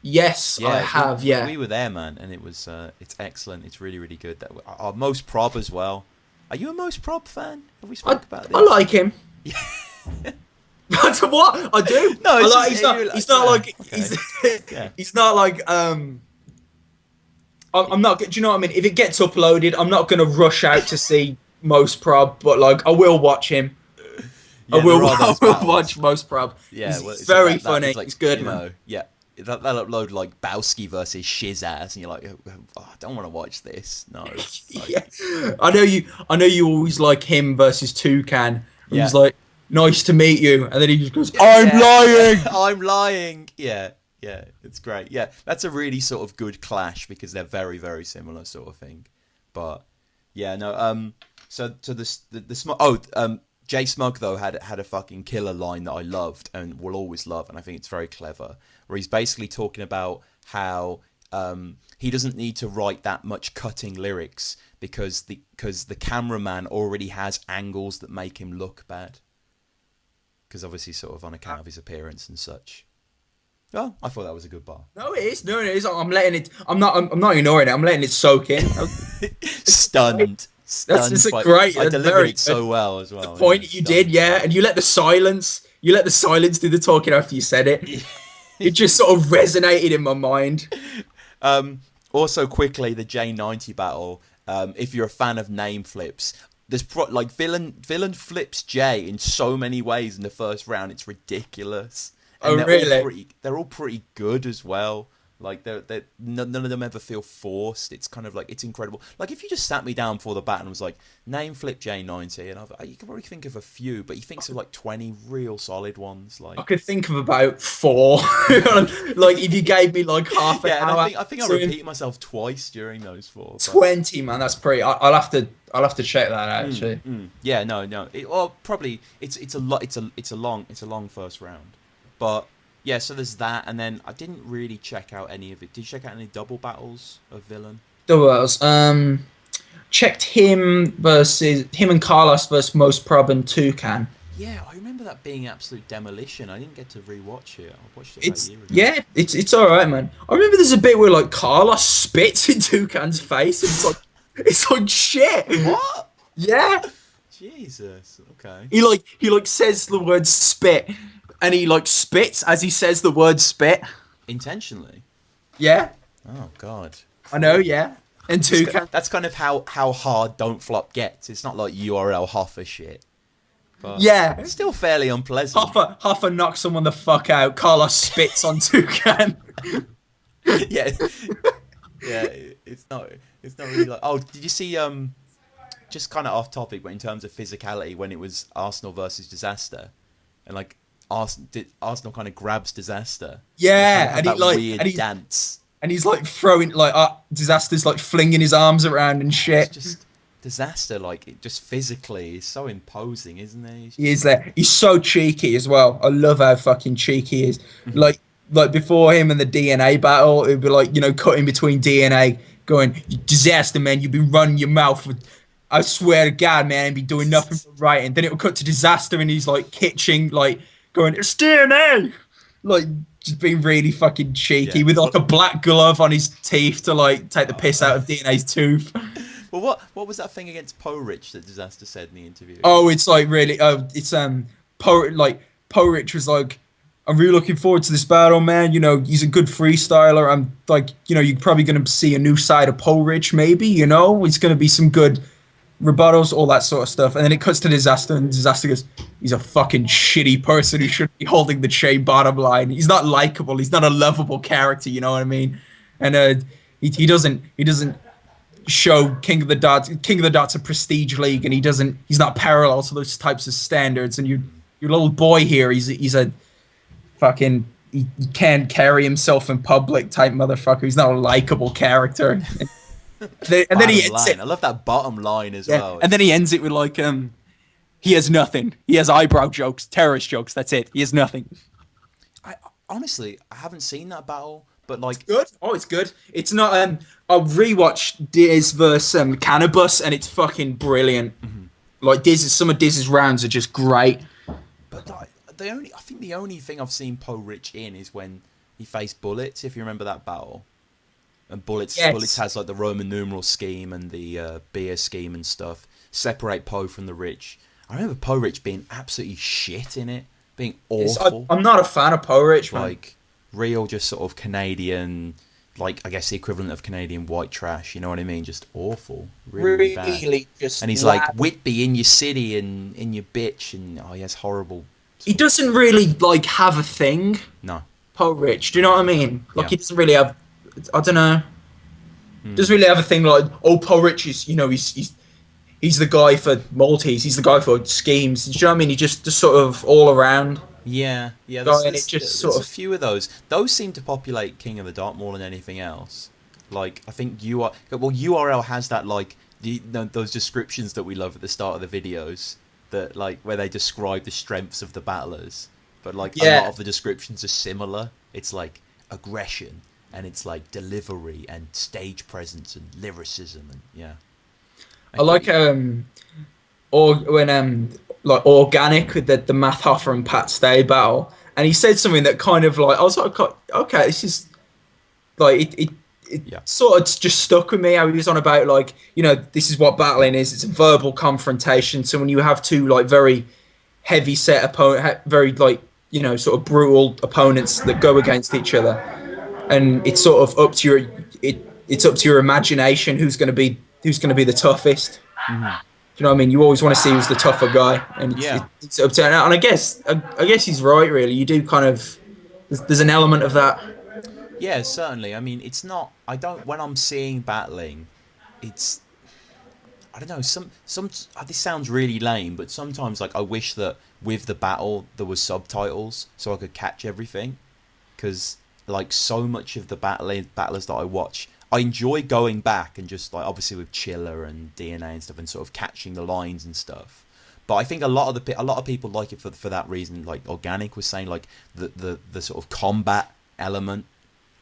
Yes, I have. Yeah, we were there, man, and it was it's excellent. It's really, really good. That our Most Prob as well. Are you a Most Prob fan? Have we spoke about this? I like him. That's what I do. No, he's not like he's not like I'm not. Do you know what I mean? If it gets uploaded, I'm not gonna rush out to see Most Prob, but like I will watch him. Yeah, I will watch Most Prob. Yeah, he's very funny. He's good, man. Yeah. They'll upload like Bowski versus Shizass, and you're like, oh, I don't want to watch this. No. Like, yeah. I know you always like him versus Toucan. Yeah. He's like, nice to meet you, and then he just goes, I'm lying. I'm lying. Yeah, it's great. Yeah, that's a really sort of good clash because they're very, very similar sort of thing. But yeah, no. So Jay Smug though had a fucking killer line that I loved and will always love, and I think it's very clever. Where he's basically talking about how he doesn't need to write that much cutting lyrics because the cameraman already has angles that make him look bad. Because obviously, sort of on account of his appearance and such. Oh, I thought that was a good bar. No, it is. No, it is. I'm letting it. I'm not ignoring it. I'm letting it soak in. Stunned. That's just great. I delivered it so well as well. The point you did, yeah, and you let the silence do the talking after you said it. It just sort of resonated in my mind. Also, quickly, the J90 battle. If you're a fan of name flips, there's Villain flips Jay in so many ways in the first round. It's ridiculous. And they're all pretty good as well. Like none of them ever feel forced. It's kind of like, it's incredible. Like if you just sat me down before the battle and was like, name flip J90, and you can probably think of a few, but you think of like 20 real solid ones. Like I could think of about 4. Like if you gave me like half an hour. I think I repeated myself twice during those 4. 20, man, that's pretty. I'll have to check that out actually. Yeah, no. Probably it's a long first round, but. Yeah, so there's that, and then I didn't really check out any of it. Did you check out any double battles of Villain? Double battles. Checked him and Carlos versus Most Prob and Toucan. Yeah, I remember that being absolute demolition. I didn't get to rewatch it. I watched it about a year ago. Yeah, it's all right, man. I remember there's a bit where like Carlos spits in Toucan's face, and it's like shit. What? Yeah. Jesus. Okay. He says the word spit. And he like spits as he says the word spit. Intentionally? Yeah. Oh god. I know, yeah. And Toucan. That's kind of how hard Don't Flop gets. It's not like URL Hoffa shit. But yeah. It's still fairly unpleasant. Hoffa knocks someone the fuck out. Carlos spits on Toucan. Yeah. Yeah, it's not really like, oh, did you see just kind of off topic, but in terms of physicality, when it was Arsenal versus Disaster, and like Arsenal kind of grabs Disaster. Yeah, and he like weird dance, and he's like throwing like Disaster's like flinging his arms around and shit. It's just Disaster, like it just physically is so imposing, isn't he? He is there. He's so cheeky as well. I love how fucking cheeky he is. Like before him and the DNA battle, it'd be like, you know, cutting between DNA, going, Disaster, man, you've been running your mouth for, I swear to God, man, and be doing nothing but right. And then it would cut to Disaster, and he's like kitching, like going, it's DNA, like just being really fucking cheeky with like a black glove on his teeth to like take the piss out of DNA's tooth. Well, what was that thing against Poe Rich that Disaster said in the interview? Oh, it's like really, it's Poe Rich was like, I'm really looking forward to this battle, man. You know, he's a good freestyler. I'm like, you know, you're probably going to see a new side of Poe Rich, maybe, you know, it's going to be some good rebuttals, all that sort of stuff. And then it cuts to Disaster, and Disaster goes, he's a fucking shitty person who shouldn't be holding the chain, bottom line. He's not likable. He's not a lovable character, you know what I mean? And he doesn't show King of the Dots a prestige league, and he's not parallel to those types of standards. And your little boy here, he's a fucking, he can't carry himself in public type motherfucker. He's not a likable character. And then he ends it. I love that bottom line as well. And then he ends it with like, He has nothing. He has eyebrow jokes, terrorist jokes. That's it. He has nothing. I honestly, I haven't seen that battle, but like, Good. Oh, it's good. It's not. I rewatched Diz versus Cannabis, and it's fucking brilliant. Like some of Diz's rounds are just great. but like, I think the only thing I've seen Poe Rich in is when he faced Bullets. If you remember that battle, and Bullets has like the Roman numeral scheme and the beer scheme and stuff. Separate Poe from the Rich. I remember Poe Rich being absolutely shit in it, being awful. I'm not a fan of Poe Rich, man. Like real, just sort of Canadian, like I guess the equivalent of Canadian white trash. You know what I mean? Just awful, really bad. Just. And he's like Whitby in your city and in your bitch, and he has horrible. He doesn't really like have a thing. No. Poe Rich, do you know what I mean? Like Yeah. he doesn't really have. I don't know. Doesn't really have a thing like Poe Rich is he's the guy for Maltese. He's the guy for schemes. Do you know what I mean? He just sort of all around. Yeah. There's a few of those. Those seem to populate King of the Dark more than anything else. Like I think URL has that like those descriptions that we love at the start of the videos that like where they describe the strengths of the battlers, but like a lot of the descriptions are similar. It's like aggression and it's like delivery and stage presence and lyricism and yeah. I like or when like Organic with the Matt Hoffer and Pat Stay battle, and he said something that kind of like I was like, okay, this is like it sort of just stuck with me. How he was on about like this is what battling is. It's a verbal confrontation. So when you have two like very heavy set opponent, very like sort of brutal opponents that go against each other, and it's sort of up to it's up to your imagination who's going to be the toughest. Do you know what I mean? You always want to see who's the tougher guy, and it's up to. And I guess he's right. Really, you do kind of. There's an element of that. Yeah, certainly. I mean, it's not. I don't. When I'm seeing battling, it's. I don't know. This sounds really lame, but sometimes like I wish that with the battle there was subtitles so I could catch everything, because like so much of the battlers that I watch. I enjoy going back and just like obviously with Chiller and DNA and stuff and sort of catching the lines and stuff. But I think a lot of people like it for that reason. Like Organic was saying, like the sort of combat element.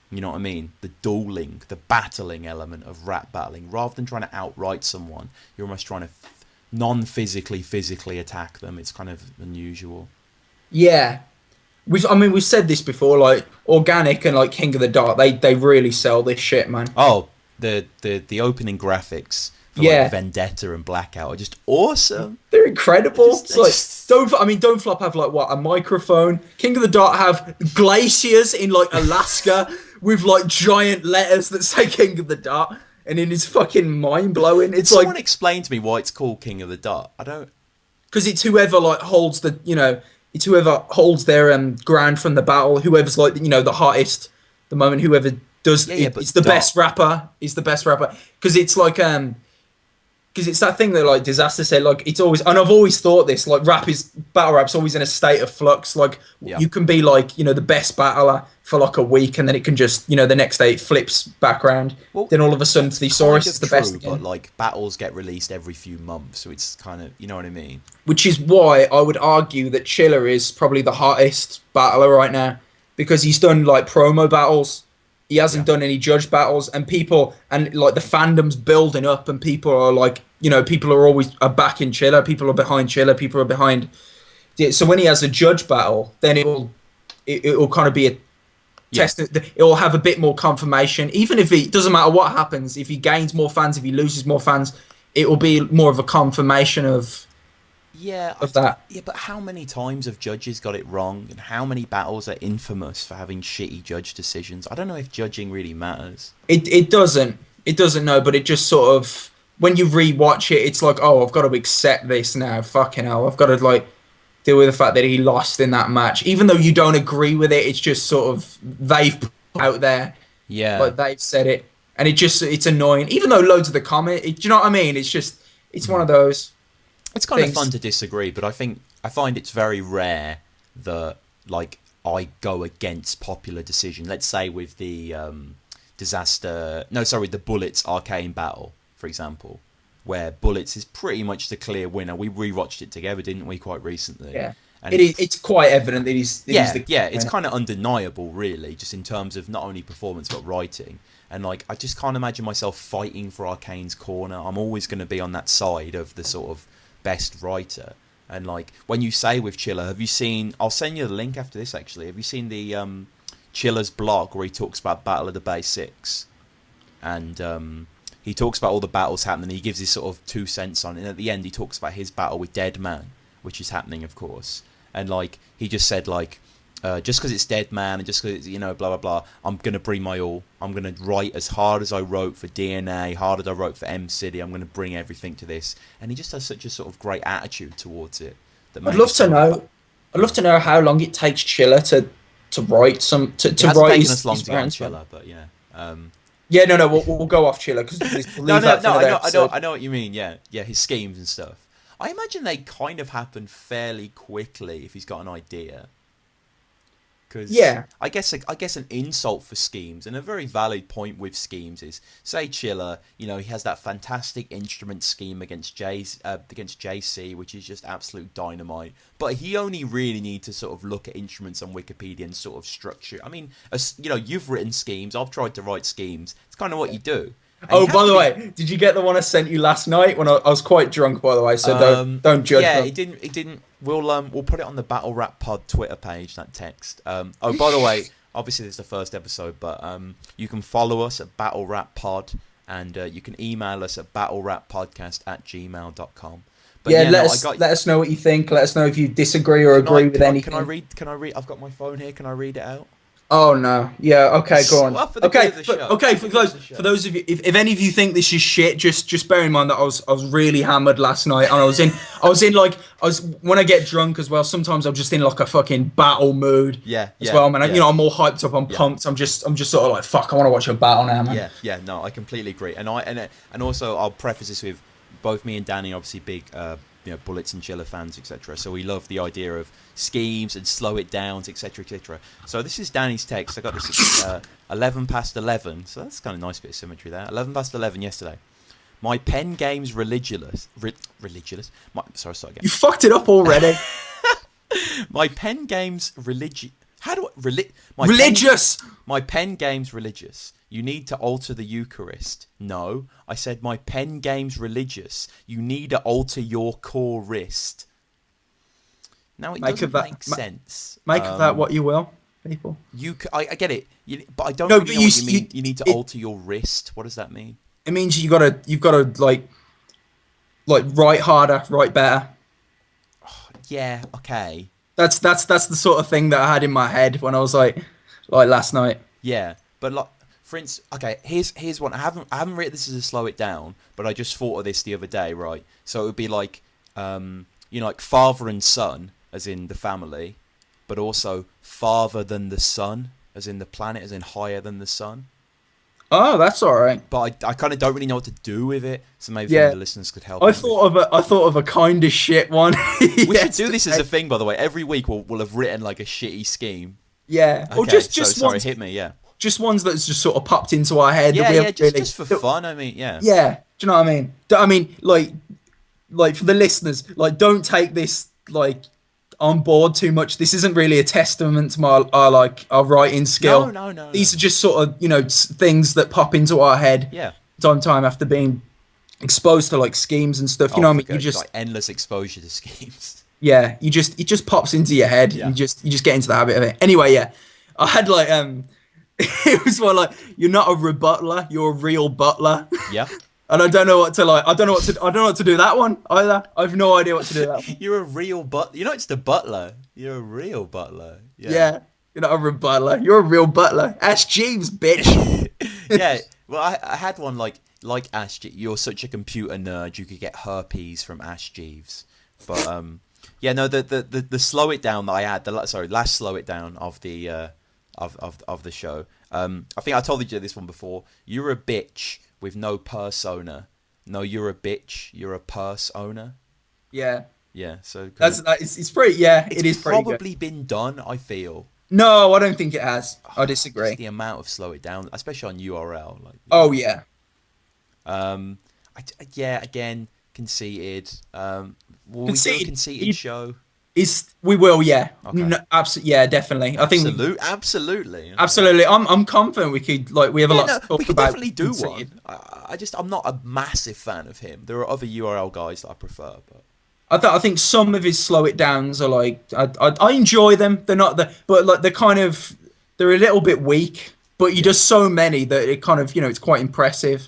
You know what I mean? The dueling, the battling element of rap battling, rather than trying to outright someone, you're almost trying to physically attack them. It's kind of unusual. Yeah. We've said this before, like Organic and like King of the Dark, they really sell this shit, man. Oh, the opening graphics for like Vendetta and Blackout are just awesome. They're incredible. Don't Flop have like what, a microphone. King of the Dark have glaciers in like Alaska with like giant letters that say King of the Dark, and it is fucking mind blowing. It's Someone explain to me why it's called King of the Dark. I don't. Because it's whoever like holds the It's whoever holds their ground from the battle, whoever's like the hottest, the moment, whoever does it's the best rapper. Is the best rapper because it's like because it's that thing that like Disaster said, like it's always, and I've always thought this, like battle rap's always in a state of flux. Like you can be like the best battler for like a week, and then it can just the next day it flips back around. Well, then all of a sudden Thesaurus is the best again. But like battles get released every few months, so it's kind of what I mean. Which is why I would argue that Chiller is probably the hottest battler right now, because he's done like promo battles. He hasn't done any judge battles, and like the fandom's building up, and people are like, people are always backing Chiller, people are behind Chiller, people are behind. So when he has a judge battle, then it will kind of be a test. It will have a bit more confirmation, even if it doesn't matter what happens. If he gains more fans, if he loses more fans, it will be more of a confirmation of. That. Yeah, but how many times have judges got it wrong, and how many battles are infamous for having shitty judge decisions? I don't know if judging really matters. It doesn't. It doesn't, no, but it just sort of, when you rewatch it, it's like, oh, I've got to accept this now. Fucking hell, I've got to like deal with the fact that he lost in that match, even though you don't agree with it. It's just sort of they've put it out there, like they've said it, and it's annoying. Even though loads of the comment, do you know what I mean? It's one of those. It's kind of fun to disagree, but I find it's very rare that like I go against popular decision. Let's say with the the Bullets Arcane battle, for example. where Bullets is pretty much the clear winner. We rewatched it together, didn't we, quite recently? Yeah. And It's quite evident that he's the it's kind of undeniable, really, just in terms of not only performance but writing. And like, I just can't imagine myself fighting for Arcane's corner. I'm always going to be on that side of the sort of best writer. And like, when you say with Chiller, have you seen? I'll send you the link after this. Actually, have you seen the Chiller's blog where he talks about Battle of the Bay 6, and he talks about all the battles happening. He gives his sort of 2 cents on it. And at the end, he talks about his battle with Dead Man, which is happening, of course. And like, he just said, like, just because it's Dead Man and just because it's, you know, blah blah blah, I'm gonna bring my all. I'm gonna write as hard as I wrote for DNA, hard as I wrote for M City. I'm gonna bring everything to this. And he just has such a sort of great attitude towards it. I'd love to know. I'd love to know how long it takes Chiller to write some to it write taken his, us long his to get on rounds, Chiller, but yeah. Yeah, no, we'll go off Chiller because No, I know what you mean. Yeah, his schemes and stuff. I imagine they kind of happen fairly quickly if he's got an idea. Because I guess an insult for schemes, and a very valid point with schemes is, say Chiller, you know, he has that fantastic instrument scheme against JC, which is just absolute dynamite. But he only really needs to sort of look at instruments on Wikipedia and sort of structure. I mean, you know, you've written schemes. I've tried to write schemes. It's kind of what you do. Oh, by the way, did you get the one I sent you last night when I was quite drunk? By the way, so don't judge. Yeah, it didn't. We'll put it on the Battle Rap Pod Twitter page. That text. Oh, by the way, obviously this is the first episode, but you can follow us at Battle Rap Pod, and you can email us at battlerappodcast@gmail.com. But yeah, let us know what you think. Let us know if you disagree or agree with anything. Can I read? I've got my phone here. Can I read it out? Oh no! Yeah, okay, go on. Well, for those of you, if any of you think this is shit, just bear in mind that I was really hammered last night, and I was when I get drunk as well. Sometimes I'm just in like a fucking battle mood. As well, man. You know, I'm all hyped up. I'm pumped. I'm just sort of like, fuck. I want to watch a battle now, man. Yeah. No, I completely agree. And also I'll preface this with, both me and Danny obviously big Bullets and Chiller fans, etc. So we love the idea of schemes and slow it downs, etc., etc. So this is Danny's text. I got this at 11 past 11. So that's kind of nice bit of symmetry there. 11 past 11 yesterday. My pen game's religious. Sorry, start again. You fucked it up already. My pen game's religious. How do I religious? My pen game's religious. You need to alter the Eucharist. No, I said my pen game's religious. You need to alter your core wrist. Now it doesn't make sense. Make of that what you will, people. I get it, but I don't really know what you mean. You need to alter your wrist. What does that mean? It means you've got to like write harder, write better. Oh, yeah. Okay. That's the sort of thing that I had in my head when I was like last night. Yeah, but like, for instance, okay, here's one. I haven't written this as a slow it down, but I just thought of this the other day, right? So it would be like, like father and son, as in the family, but also farther than the sun, as in the planet, as in higher than the sun. Oh, that's all right. But I kind of don't really know what to do with it, so maybe the listeners could help. I thought of a kind of shit one. We should do this as a thing, by the way. Every week we'll have written like a shitty scheme. Yeah. Okay, or just ones, hit me. Yeah. Just ones that's just sort of popped into our head. Just for fun. I mean, yeah. Yeah. Do you know what I mean? I mean, like for the listeners, like, don't take this like on board too much. This isn't really a testament to our writing skill. No. These are just sort of, things that pop into our head. Yeah. Time after being exposed to like schemes and stuff. You know what I mean? You just like endless exposure to schemes. Yeah, it just pops into your head. Yeah. You just get into the habit of it. Anyway, yeah. I had like it was more like, you're not a rebuttaler, you're a real butler. Yeah. And I don't know what to I don't know what to do that one either. I have no idea what to do that one. You're a real butler. You're not just a butler. You're a real butler. Yeah. You're not a rebuttaler. You're a real butler. Ash Jeeves, bitch. Yeah. Well, I had one like Ash Jeeves. You're such a computer nerd. You could get herpes from Ash Jeeves. But yeah, no, the slow it down that I had. Last slow it down of the of the show. I think I told you this one before. You're a bitch with no purse owner. No, you're a bitch. You're a purse owner. Yeah. Yeah. So it's pretty. Yeah, it is pretty probably good. Been done. I feel. No, I don't think it has. I disagree. Just the amount of slow it down, especially on URL. Like. Oh yeah. Yeah, again, conceited. Will we do a Conceded. conceited show? We will, yeah. Okay. No, absolutely, yeah, definitely. I think Absolutely. Okay. absolutely. I'm confident we could we have a Yeah, lot no, to we talk could about. definitely do one. I'm not a massive fan of him. There are other URL guys that I prefer, but I think some of his slow it downs are like I enjoy them. They're not but like they're a little bit weak. But he yeah, does so many that it kind of it's quite impressive.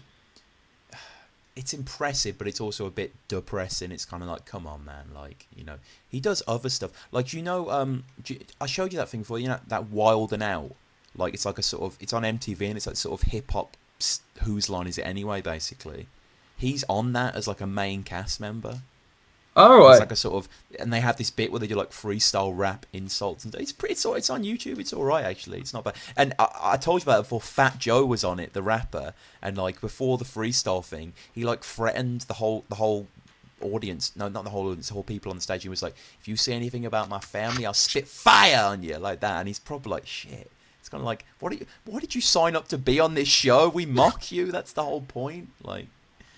it's impressive, but it's also a bit depressing. It's kind of like, come on, man. Like, he does other stuff. Like, I showed you that thing before. That Wild and Out. Like, it's like it's on MTV, and it's like sort of hip hop. Whose line is it anyway? Basically, he's on that as like a main cast member. All And it's right. like and they have this bit where they do like freestyle rap insults, and it's on YouTube. It's all right actually. It's not bad. And I told you about it before. Fat Joe was on it, the rapper, and like before the freestyle thing, he like threatened the whole audience. No, not the whole audience. The whole people on the stage. He was like, "If you say anything about my family, I'll spit fire on you," like that. And he's probably like, "Shit." It's kind of like, why did you sign up to be on this show? We mock you. That's the whole point. Like.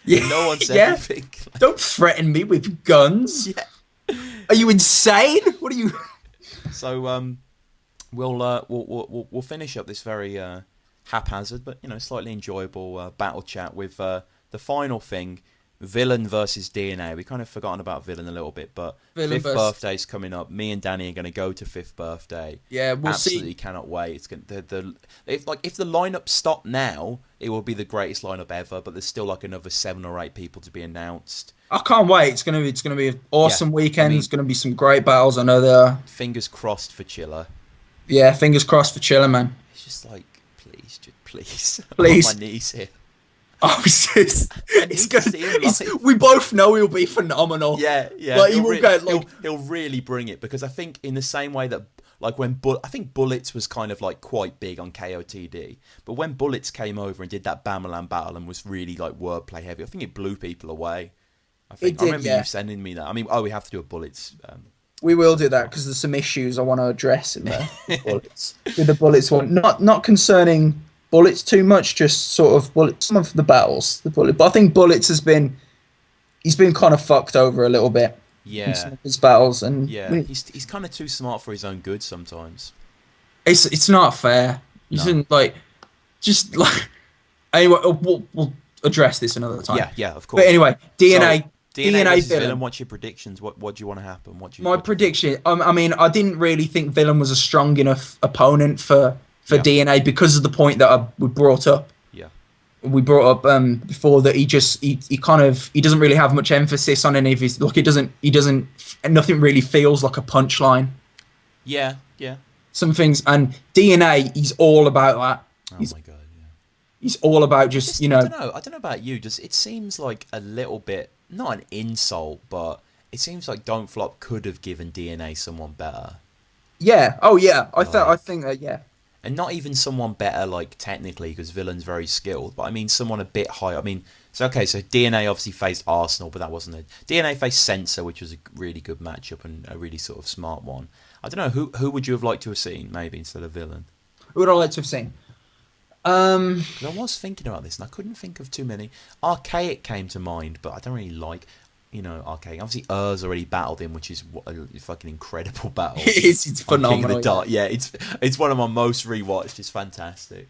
Yeah. No one said Yeah. anything. Don't threaten me with guns. Yeah. Are you insane? What are you? So we'll finish up this very haphazard but slightly enjoyable battle chat with the final thing, Villain versus DNA. We kind of forgotten about Villain a little bit, but Villain fifth birthday's coming up. Me and Danny are going to go to fifth birthday. Yeah, we'll Absolutely see. cannot wait. It's going if the lineup stopped now, it will be the greatest lineup ever. But there's still like another 7 or 8 people to be announced. I can't wait. It's gonna be an awesome weekend. I mean, It's gonna be some great battles. I know there are. Fingers crossed for Chiller. Yeah, fingers crossed for Chiller, man. It's just like, please. I'm Please. on my knees here. Oh, it's to see him live. we both know he'll be phenomenal. Yeah. Like he will get like he'll really bring it, because I think in the same way that like when I think Bullets was kind of like quite big on KOTD, but when Bullets came over and did that Bamalan battle and was really like wordplay heavy, I think it blew people away. I remember you sending me that. I mean, we have to do a Bullets. We will do that because there's some issues I want to address in there. With the Bullets one, not concerning Bullets too much, just sort of some of the battles. But I think Bullets he's been kind of fucked over a little bit. Yeah. In some of his battles, and he's kind of too smart for his own good sometimes. It's not fair. You shouldn't just anyway. We'll address this another time. Yeah, of course. But anyway, DNA versus Villain. Villain. What's your predictions? What do you want to happen? My prediction. I mean, I didn't really think Villain was a strong enough opponent for DNA because of the point that we brought up. Yeah. We brought up before that he doesn't really have much emphasis on any of his. Look, nothing really feels like a punchline. Yeah. Some things, and DNA, he's all about that. Oh my god. Yeah. He's all about just I don't know about you. It seems like a little bit, not an insult, but it seems like Don't Flop could have given DNA someone better. Yeah. Oh yeah. I think that yeah. And not even someone better, like technically, because Villain's very skilled. But I mean, someone a bit higher. I mean, so DNA obviously faced Arsenal, but that wasn't it. DNA faced Censor, which was a really good matchup and a really sort of smart one. I don't know who would you have liked to have seen maybe instead of Villain. Who would I like to have seen? 'Cause I was thinking about this and I couldn't think of too many. Archaic came to mind, but I don't really like, Archaic. Obviously, already battled him, which is a fucking incredible battle. It's phenomenal. Yeah, it's one of my most rewatched. It's fantastic.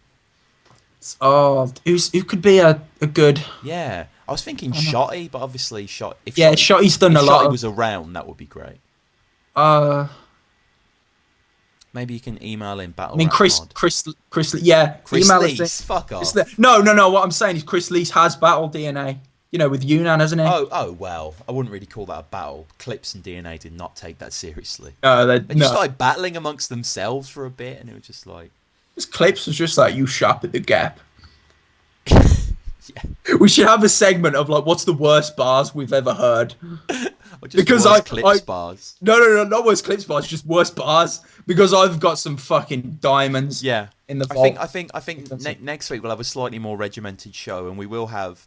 Oh, who could be a good? Yeah, I was thinking Shotty, but obviously Shotty's done a lot. Shotty was around, that would be great. Maybe you can email in battle. I mean, Chris, yeah. Chris email Lees, fuck off. No. What I'm saying is Chris Lees has battled DNA. With Yunnan, hasn't he? Oh well, I wouldn't really call that a battle. Clips and DNA did not take that seriously. They just started battling amongst themselves for a bit, and it was just like... This Clips was just like, you shop at the Gap. Yeah. We should have a segment of like, what's the worst bars we've ever heard? Because Clips bars. No, not worst Clips bars, just worst bars. Because I've got some fucking diamonds. Yeah. In the vault. I think next week we'll have a slightly more regimented show, and we will have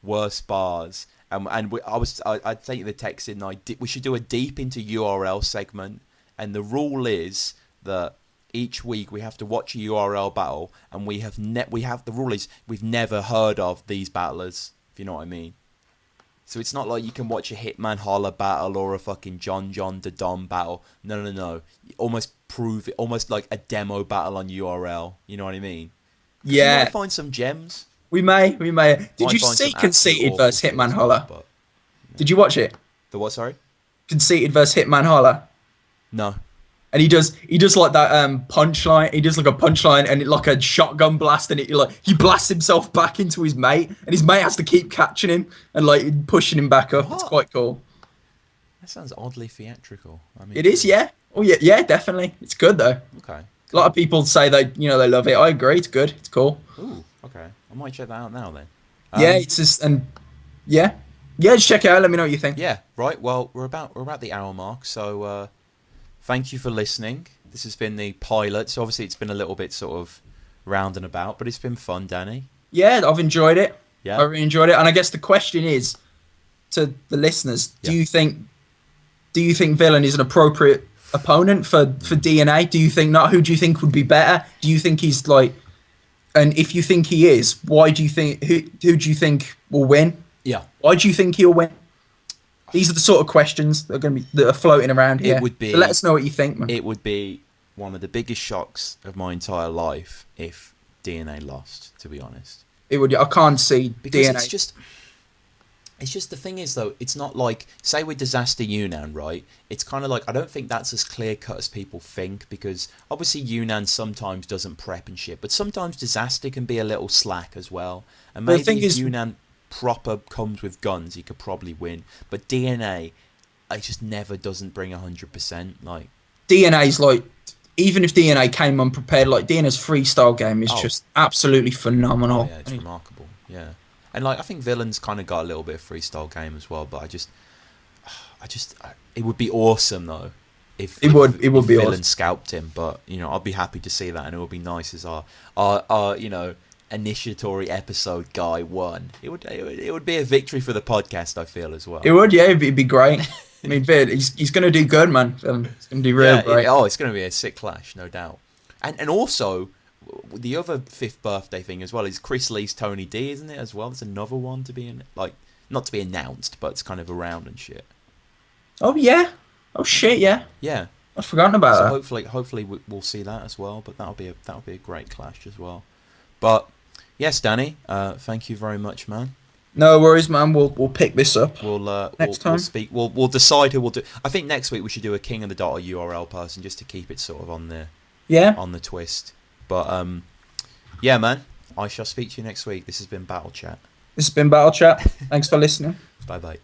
worst bars. I'd take the text in. We should do a deep into URL segment, and the rule is that each week we have to watch a URL battle, and the rule is we've never heard of these battlers. if you know what I mean. So it's not like you can watch a Hitman Holler battle or a fucking John the Dom battle. No. Almost prove it, almost like a demo battle on URL. You know what I mean? Yeah. You might find some gems. We may. Did you find see some absolute Conceited awful versus shit Hitman as well, Holler? but, Did you watch it? The what, sorry? Conceited versus Hitman Holler. No. And he does like that punchline. He does like a punchline and it like a shotgun blast, and he blasts himself back into his mate, and his mate has to keep catching him and like pushing him back up. What? It's quite cool. That sounds oddly theatrical. I mean, It is, yeah. Oh yeah, definitely. It's good though. Okay. A lot of people say they love it. I agree. It's good. It's cool. Ooh, okay. I might check that out now then. Yeah, it's just yeah, just check it out. Let me know what you think. Yeah, right. Well, we're about the hour mark, so thank you for listening. This has been the pilot, so obviously it's been a little bit sort of round and about, but it's been fun, Danny. Yeah, I've enjoyed it. Yeah, I really enjoyed it, and I guess the question is to the listeners: Do you think Villain is an appropriate opponent for DNA? Do you think not? Who do you think would be better? Do you think he's like? And if you think he is, why do you think who do you think will win? Yeah. Why do you think he'll win? These are the sort of questions that are floating around here. It would be. So let us know what you think, man. It would be one of the biggest shocks of my entire life if DNA lost. To be honest, It would. I can't see because DNA. It's just the thing is though, it's not like, say with Disaster Yunnan, right? It's kind of like, I don't think that's as clear cut as people think, because obviously Yunnan sometimes doesn't prep and shit, but sometimes Disaster can be a little slack as well. And maybe if Yunnan proper comes with guns, he could probably win. But DNA, it just never doesn't bring 100%. Like DNA's like, even if DNA came unprepared, like DNA's freestyle game is just absolutely phenomenal. Oh, yeah, it's remarkable. Yeah. And like, I think Villain's kind of got a little bit of freestyle game as well, but it would be awesome though if Villain scalped him. But I'd be happy to see that, and it would be nice as our initiatory episode guy won. It would be a victory for the podcast, I feel, as well. It would, yeah, it'd be great. I mean, he's gonna do good, man. He's gonna do real great. It's gonna be a sick clash, no doubt. And also, the other 5th birthday thing as well is Chris Lee's Tony D, isn't it, as well? There's another one to be not to be announced, but it's kind of around and shit. Oh yeah. Oh shit, yeah. Yeah. I've forgotten about that. Hopefully we'll see that as well. But that'll be a great clash as well. But yes, Danny, thank you very much, man. No worries, man. We'll pick this up. Next time. We'll decide who we'll do. I think next week we should do a King of the Dot URL person, just to keep it sort of on the twist. But yeah, man. I shall speak to you next week. This has been BattleChat. Thanks for listening. Bye bye.